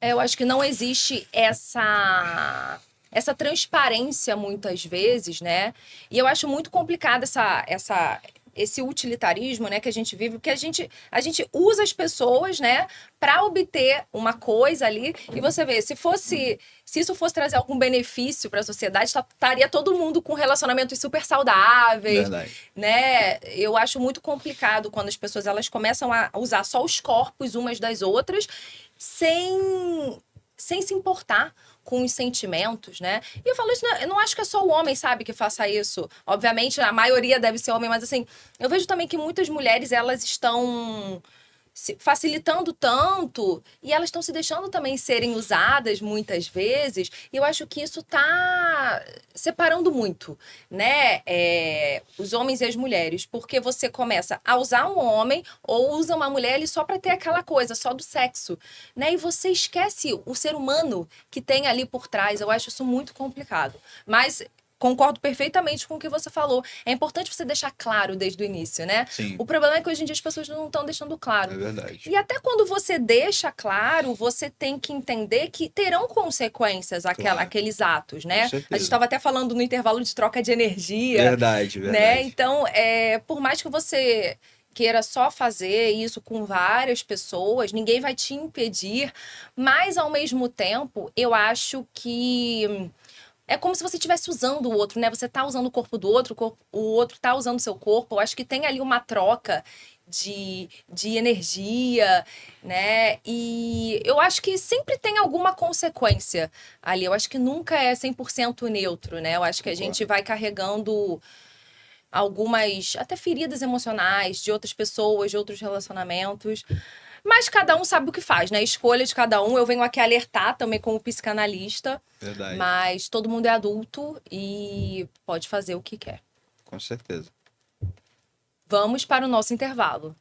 Eu acho que não existe essa transparência muitas vezes, né? E eu acho muito complicado esse utilitarismo, né, que a gente vive, porque a gente usa as pessoas, né, para obter uma coisa ali. E você vê, se isso fosse trazer algum benefício para a sociedade, estaria todo mundo com relacionamentos super saudáveis,
Verdade.
né? Eu acho muito complicado quando as pessoas elas começam a usar só os corpos umas das outras sem se importar com os sentimentos, né? E eu falo isso, eu não acho que é só o homem, sabe, que faça isso. Obviamente, a maioria deve ser homem, mas assim, eu vejo também que muitas mulheres, elas estão se facilitando tanto e elas estão se deixando também serem usadas muitas vezes. E eu acho que isso tá separando muito, né? Os homens e as mulheres, porque você começa a usar um homem ou usa uma mulher ali só para ter aquela coisa, só do sexo, né? E você esquece o ser humano que tem ali por trás. Eu acho isso muito complicado. Mas concordo perfeitamente com o que você falou. É importante você deixar claro desde o início, né?
Sim.
O problema é que hoje em dia as pessoas não estão deixando claro.
É verdade.
E até quando você deixa claro, você tem que entender que terão consequências aqueles atos, né? A gente estava até falando no intervalo de troca de energia.
Verdade.
Né? Então, por mais que você queira só fazer isso com várias pessoas, ninguém vai te impedir, mas ao mesmo tempo, eu acho que é como se você estivesse usando o outro, né? Você tá usando o corpo do outro, o outro tá usando o seu corpo. Eu acho que tem ali uma troca de energia, né? E eu acho que sempre tem alguma consequência ali. Eu acho que nunca é 100% neutro, né? Eu acho que a gente vai carregando algumas até feridas emocionais de outras pessoas, de outros relacionamentos. Mas cada um sabe o que faz, né? Escolha de cada um. Eu venho aqui alertar também como psicanalista.
Verdade.
Mas todo mundo é adulto e pode fazer o que quer.
Com certeza.
Vamos para o nosso intervalo.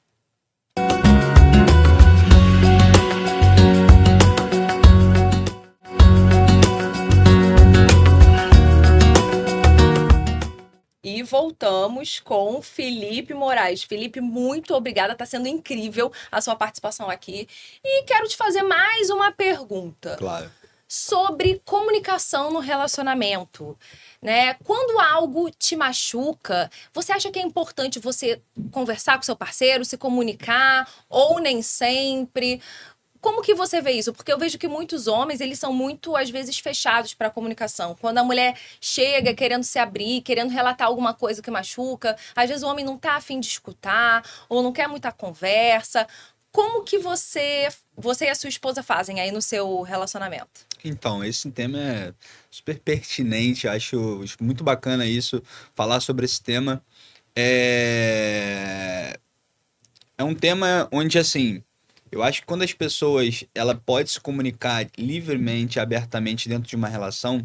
voltamos com Felipe Moraes. Felipe, muito obrigada, está sendo incrível a sua participação aqui. E quero te fazer mais uma pergunta.
Claro.
Sobre comunicação no relacionamento, né? Quando algo te machuca, você acha que é importante você conversar com seu parceiro, se comunicar, ou nem sempre? Como que você vê isso? Porque eu vejo que muitos homens, eles são muito, às vezes, fechados para a comunicação. Quando a mulher chega querendo se abrir, querendo relatar alguma coisa que machuca, às vezes o homem não tá afim de escutar, ou não quer muita conversa. Como que você e a sua esposa fazem aí no seu relacionamento?
Então, esse tema é super pertinente, acho muito bacana isso, falar sobre esse tema. É um tema onde, assim, eu acho que quando as pessoas, ela pode se comunicar livremente, abertamente dentro de uma relação,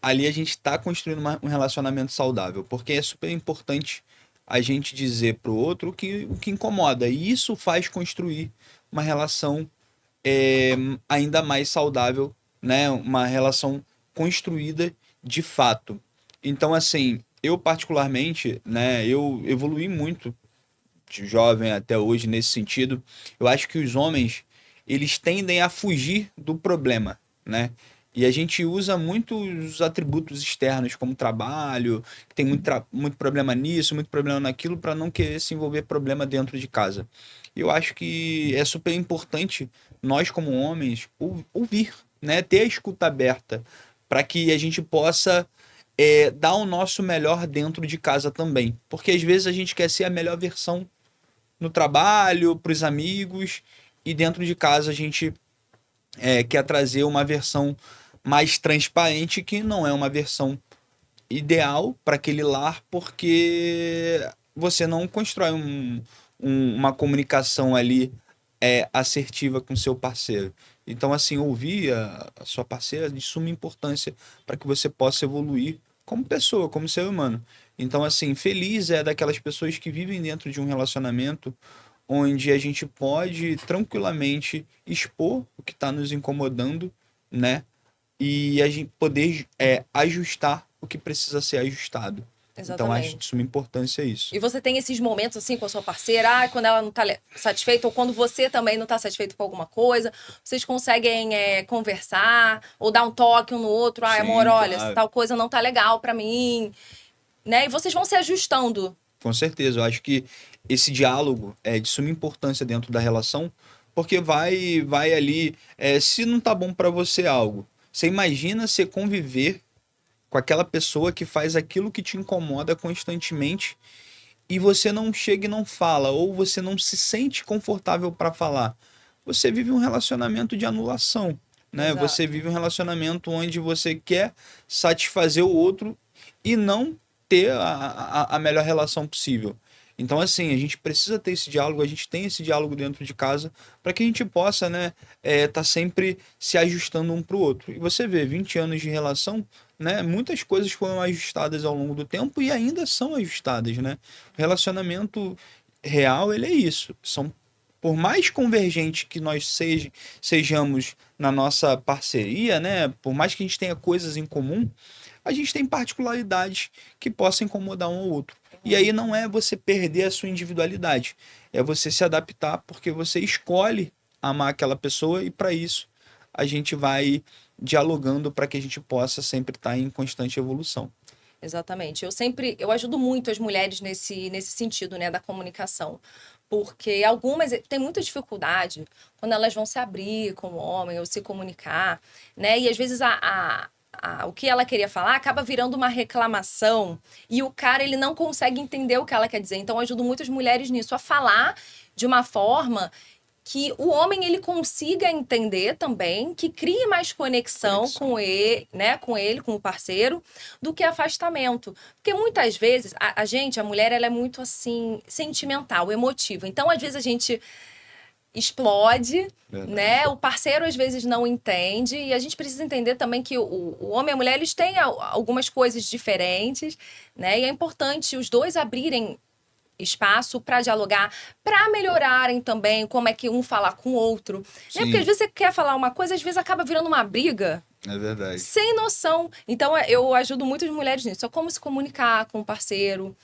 ali a gente está construindo um relacionamento saudável, porque é super importante a gente dizer pro outro o que incomoda, e isso faz construir uma relação ainda mais saudável, né? Uma relação construída de fato. Então, assim, eu particularmente, né, eu evoluí muito de jovem até hoje nesse sentido. Eu acho que os homens, eles tendem a fugir do problema, né? E a gente usa muito os atributos externos, como trabalho, que tem muito problema nisso, muito problema naquilo, para não querer se envolver problema dentro de casa. E eu acho que é super importante nós, como homens, ouvir, né? Ter a escuta aberta, para que a gente possa dar o nosso melhor dentro de casa também. Porque às vezes a gente quer ser a melhor versão no trabalho, para os amigos, e dentro de casa a gente quer trazer uma versão mais transparente, que não é uma versão ideal para aquele lar, porque você não constrói uma comunicação ali assertiva com seu parceiro. Então, assim, ouvir a sua parceira é de suma importância para que você possa evoluir como pessoa, como ser humano. Então, assim, feliz é daquelas pessoas que vivem dentro de um relacionamento onde a gente pode tranquilamente expor o que está nos incomodando, né? E a gente poder ajustar o que precisa ser ajustado. Então, acho de
Exatamente.
suma importância isso.
E você tem esses momentos assim com a sua parceira, quando ela não tá satisfeita, ou quando você também não tá satisfeito com alguma coisa, vocês conseguem conversar, ou dar um toque um no outro, amor,
Sim,
olha, essa
claro.
tal coisa não tá legal pra mim, né? E vocês vão se ajustando.
Com certeza. Eu acho que esse diálogo é de suma importância dentro da relação, porque vai ali, se não tá bom para você algo, você imagina você conviver com aquela pessoa que faz aquilo que te incomoda constantemente e você não chega e não fala, ou você não se sente confortável para falar. Você vive um relacionamento de anulação, né? Você
Exato.
vive um relacionamento onde você quer satisfazer o outro e não ter a melhor relação possível. Então, assim, a gente precisa ter esse diálogo, a gente tem esse diálogo dentro de casa para que a gente possa, né, tá sempre se ajustando um para o outro. E você vê, 20 anos de relação, né, muitas coisas foram ajustadas ao longo do tempo e ainda são ajustadas, né? O relacionamento real, ele é isso. Por mais convergente que nós sejamos na nossa parceria, né? Por mais que a gente tenha coisas em comum, a gente tem particularidades que possam incomodar um ao outro. E aí não é você perder a sua individualidade, é você se adaptar porque você escolhe amar aquela pessoa e para isso a gente vai dialogando para que a gente possa sempre estar em constante evolução.
Exatamente. Eu ajudo muito as mulheres nesse sentido, né, da comunicação. Porque algumas têm muita dificuldade quando elas vão se abrir com o homem ou se comunicar, né? E às vezes o que ela queria falar acaba virando uma reclamação e o cara ele não consegue entender o que ela quer dizer. Então eu ajudo muitas mulheres nisso a falar de uma forma que o homem ele consiga entender também, que crie mais conexão com ele, né, com o parceiro, do que afastamento. Porque muitas vezes a mulher, ela é muito assim sentimental, emotiva. Então, às vezes a gente explode,
Verdade.
né? O parceiro às vezes não entende e a gente precisa entender também que o homem e a mulher eles têm algumas coisas diferentes, né? E é importante os dois abrirem espaço para dialogar, para melhorarem também como é que um falar com o outro. Né? Porque às
Sim,
vezes você quer falar uma coisa, às vezes acaba virando uma briga.
É verdade.
Sem noção. Então, eu ajudo muitas mulheres nisso. É como se comunicar com o parceiro.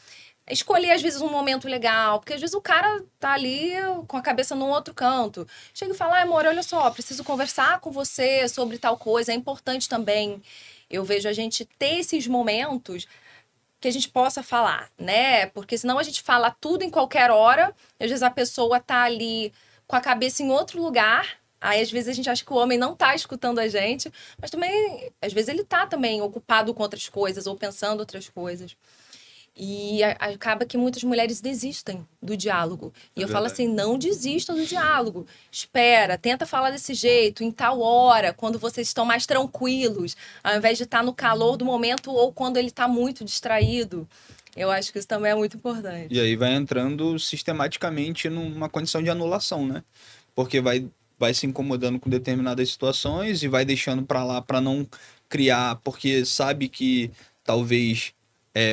Escolher, às vezes, um momento legal. Porque, às vezes, o cara tá ali com a cabeça num outro canto. Chega e fala, amor, olha só, preciso conversar com você sobre tal coisa. É importante também. Eu vejo a gente ter esses momentos que a gente possa falar, né? Porque senão a gente fala tudo em qualquer hora. Às vezes a pessoa tá ali com a cabeça em outro lugar. Aí, às vezes, a gente acha que o homem não tá escutando a gente, mas também, às vezes, ele tá também ocupado com outras coisas ou pensando outras coisas. E acaba que muitas mulheres desistem do diálogo. E
É
eu falo
verdade.
assim: não desista do diálogo. Espera, tenta falar desse jeito, em tal hora, quando vocês estão mais tranquilos, ao invés de estar no calor do momento ou quando ele está muito distraído. Eu acho que isso também é muito
E
importante.
aí vai entrando sistematicamente numa condição de anulação, né? Porque vai se incomodando com determinadas situações e vai deixando para lá para não criar, porque sabe que talvez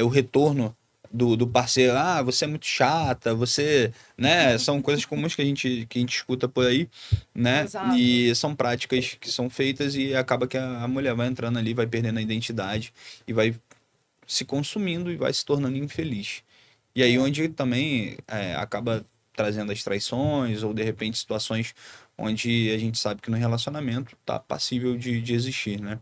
o retorno do parceiro, você é muito chata, você, né? São coisas comuns que a gente escuta por aí, né?
Exato.
E são práticas que são feitas e acaba que a mulher vai entrando ali, vai perdendo a identidade e vai se consumindo e vai se tornando infeliz. E aí
É.
onde também acaba trazendo as traições ou de repente situações onde a gente sabe que no relacionamento tá passível de existir, né?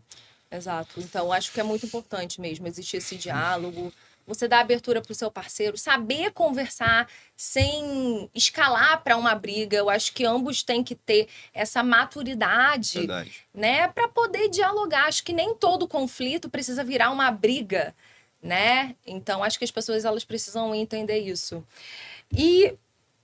Exato. Então, acho que é muito importante mesmo existir esse diálogo. Você dar abertura para o seu parceiro, saber conversar sem escalar para uma briga. Eu acho que ambos têm que ter essa maturidade,
Verdade.
né, para poder dialogar. Acho que nem todo conflito precisa virar uma briga, né? Então, acho que as pessoas elas precisam entender isso. E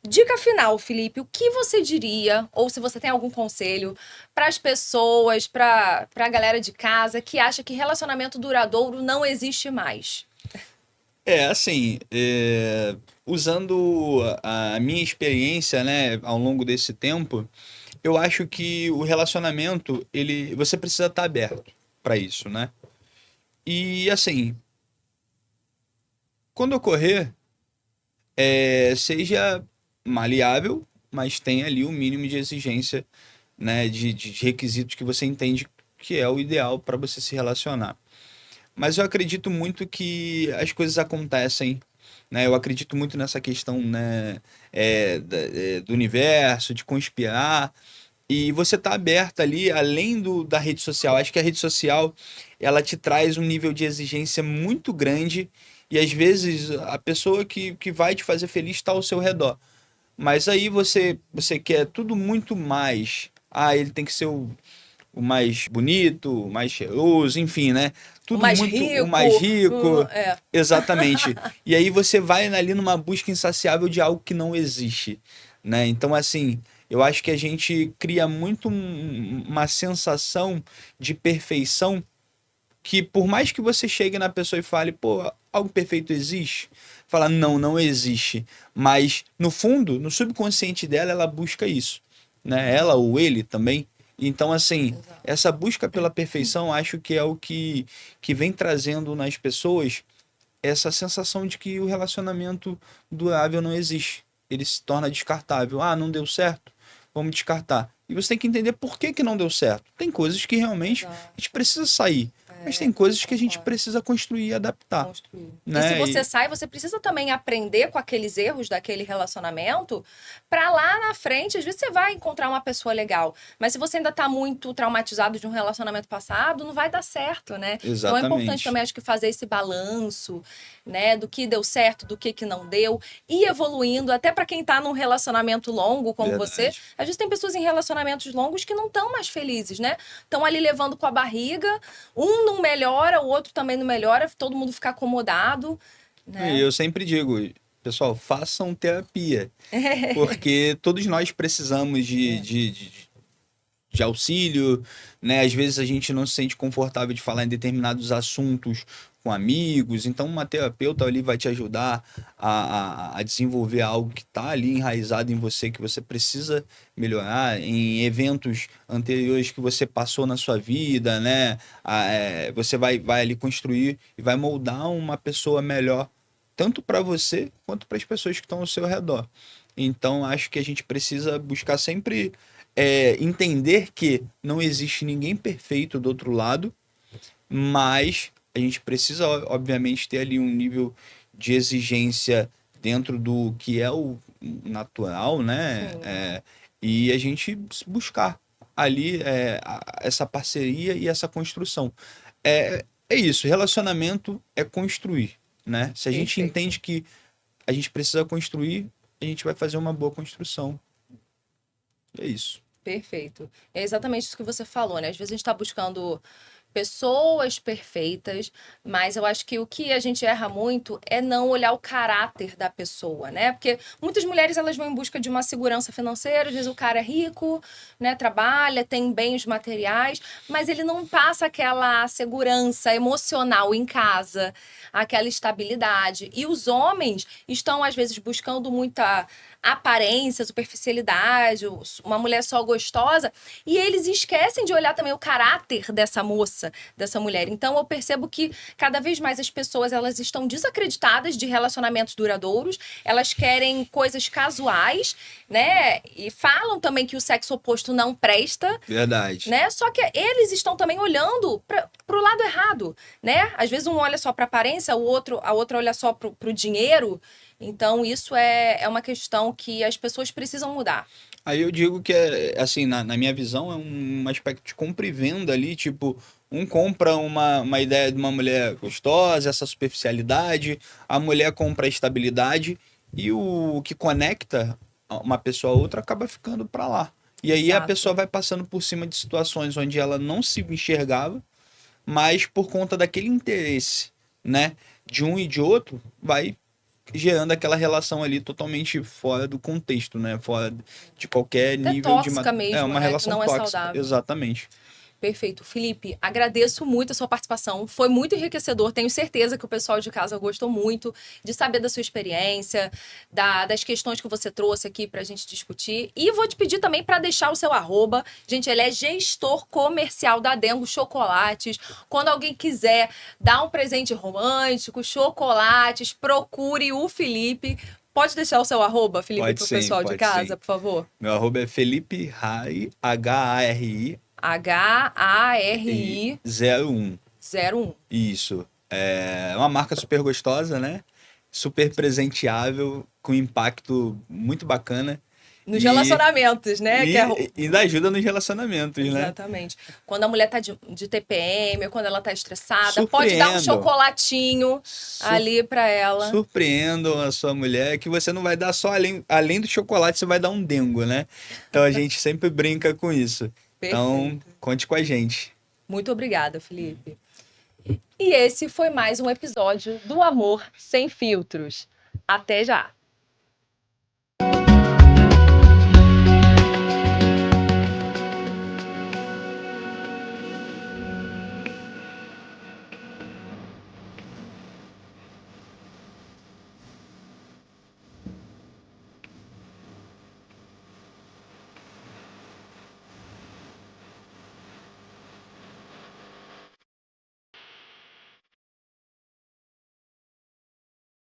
dica final, Felipe, o que você diria, ou se você tem algum conselho para as pessoas, para a galera de casa que acha que relacionamento duradouro não existe mais?
Assim, usando a minha experiência, né, ao longo desse tempo, eu acho que o relacionamento, você precisa estar aberto para isso, né? E assim, quando ocorrer, seja maleável, mas tenha ali o mínimo de exigência, né, de requisitos que você entende que é o ideal para você se relacionar. Mas eu acredito muito que as coisas acontecem, né? Eu acredito muito nessa questão, né, do universo, de conspirar. E você tá aberta ali, além da rede social. Acho que a rede social, ela te traz um nível de exigência muito grande e às vezes a pessoa que vai te fazer feliz está ao seu redor. Mas aí você quer tudo muito mais. Ele tem que ser o mais bonito, o mais cheiroso, enfim, né?
O
Tudo
mais
muito o mais
rico,
rico.
é.
Exatamente. E aí você vai ali numa busca insaciável de algo que não existe, né? Então, assim, eu acho que a gente cria muito uma sensação de perfeição que por mais que você chegue na pessoa e fale, pô, algo perfeito existe? Fala, não, não existe. Mas no fundo, no subconsciente dela, ela busca isso, né? Ela ou ele também. Então, assim,
Exato.
essa busca pela perfeição, acho que é o que vem trazendo nas pessoas essa sensação de que o relacionamento durável não existe. Ele se torna descartável. Não deu certo? Vamos descartar. E você tem que entender por que não deu certo. Tem coisas que realmente a gente
Exato.
precisa sair, mas
É,
tem coisas que a gente
concordo.
precisa construir e adaptar,
Construir. E se
né?
você sai, você precisa também aprender com aqueles erros daquele relacionamento para lá na frente, às vezes você vai encontrar uma pessoa legal, mas se você ainda tá muito traumatizado de um relacionamento passado, não vai dar certo, né? Então é importante
Exatamente.
também acho que fazer esse balanço, né, do que deu certo, do que não deu, e evoluindo, até para quem tá num relacionamento longo como você.
Verdade.
Às vezes tem pessoas em relacionamentos longos que não estão mais felizes, né? Estão ali levando com a barriga, um não melhora, o outro também não melhora, todo mundo fica acomodado,
E
né?
eu sempre digo, pessoal, façam terapia, porque todos nós precisamos de,
É,
de, de, de auxílio, né? Às vezes a gente não se sente confortável de falar em determinados assuntos com amigos, então uma terapeuta ali vai te ajudar a desenvolver algo que está ali enraizado em você, que você precisa melhorar, em eventos anteriores que você passou na sua vida, né? Você vai ali construir e vai moldar uma pessoa melhor, tanto para você quanto para as pessoas que estão ao seu redor. Então, acho que a gente precisa buscar sempre entender que não existe ninguém perfeito do outro lado, mas a gente precisa, obviamente, ter ali um nível de exigência dentro do que é o natural, né?
Sim,
E a gente buscar ali essa parceria e essa construção. É isso, relacionamento é construir, né? Se a gente
perfeito.
entende que a gente precisa construir, a gente vai fazer uma boa construção. É isso.
Perfeito. É exatamente isso que você falou, né? Às vezes a gente está buscando pessoas perfeitas, mas eu acho que o que a gente erra muito é não olhar o caráter da pessoa, né? Porque muitas mulheres elas vão em busca de uma segurança financeira, às vezes o cara é rico, né, trabalha, tem bens materiais, mas ele não passa aquela segurança emocional em casa, aquela estabilidade. E os homens estão às vezes buscando muita aparência, superficialidade, uma mulher só gostosa, e eles esquecem de olhar também o caráter dessa moça, dessa mulher. Então eu percebo que cada vez mais as pessoas elas estão desacreditadas de relacionamentos duradouros, elas querem coisas casuais, né? E falam também que o sexo oposto não presta,
Verdade.
né? Só que eles estão também olhando para o lado errado, né? Às vezes um olha só para aparência, a outra olha só para o dinheiro. Então isso é uma questão que as pessoas precisam mudar.
Aí eu digo que assim, na minha visão, é um aspecto de compra e venda ali, tipo, um compra uma ideia de uma mulher gostosa, essa superficialidade, a mulher compra a estabilidade, e o que conecta uma pessoa a outra acaba ficando pra lá. E aí a pessoa
Exato.
vai passando por cima de situações onde ela não se enxergava, mas por conta daquele interesse, né, de um e de outro, vai gerando aquela relação ali totalmente fora do contexto, né? Fora de qualquer
Até
nível de
tóxica
é
mesmo,
uma
né? Que
relação
não é
tóxica,
saudável.
exatamente.
Perfeito. Felipe, agradeço muito a sua participação. Foi muito enriquecedor. Tenho certeza que o pessoal de casa gostou muito de saber da sua experiência, das questões que você trouxe aqui para a gente discutir. E vou te pedir também para deixar o seu arroba. Gente, ele é gestor comercial da Dengo Chocolates. Quando alguém quiser dar um presente romântico, chocolates, procure o Felipe. Pode deixar o seu arroba, Felipe,
Pode
para o
sim,
pessoal de
pode sim.
casa, por favor?
Meu arroba é Felipe Hari, Hari e
HARI
01.
01.
Isso. É uma marca super gostosa, né? Super presenteável, com impacto muito bacana
Nos
e,
relacionamentos, né?
e ainda ajuda nos relacionamentos, né?
Exatamente. Quando a mulher tá de TPM, ou quando ela tá estressada, pode dar um
Surpreendam.
chocolatinho ali pra ela.
Surpreendam a sua mulher, que você não vai dar só além do chocolate, você vai dar um dengo, né? Então a gente sempre brinca com isso. Então,
Perfeito.
conte com a gente.
Muito obrigada, Felipe. E esse foi mais um episódio do Amor Sem Filtros. Até já!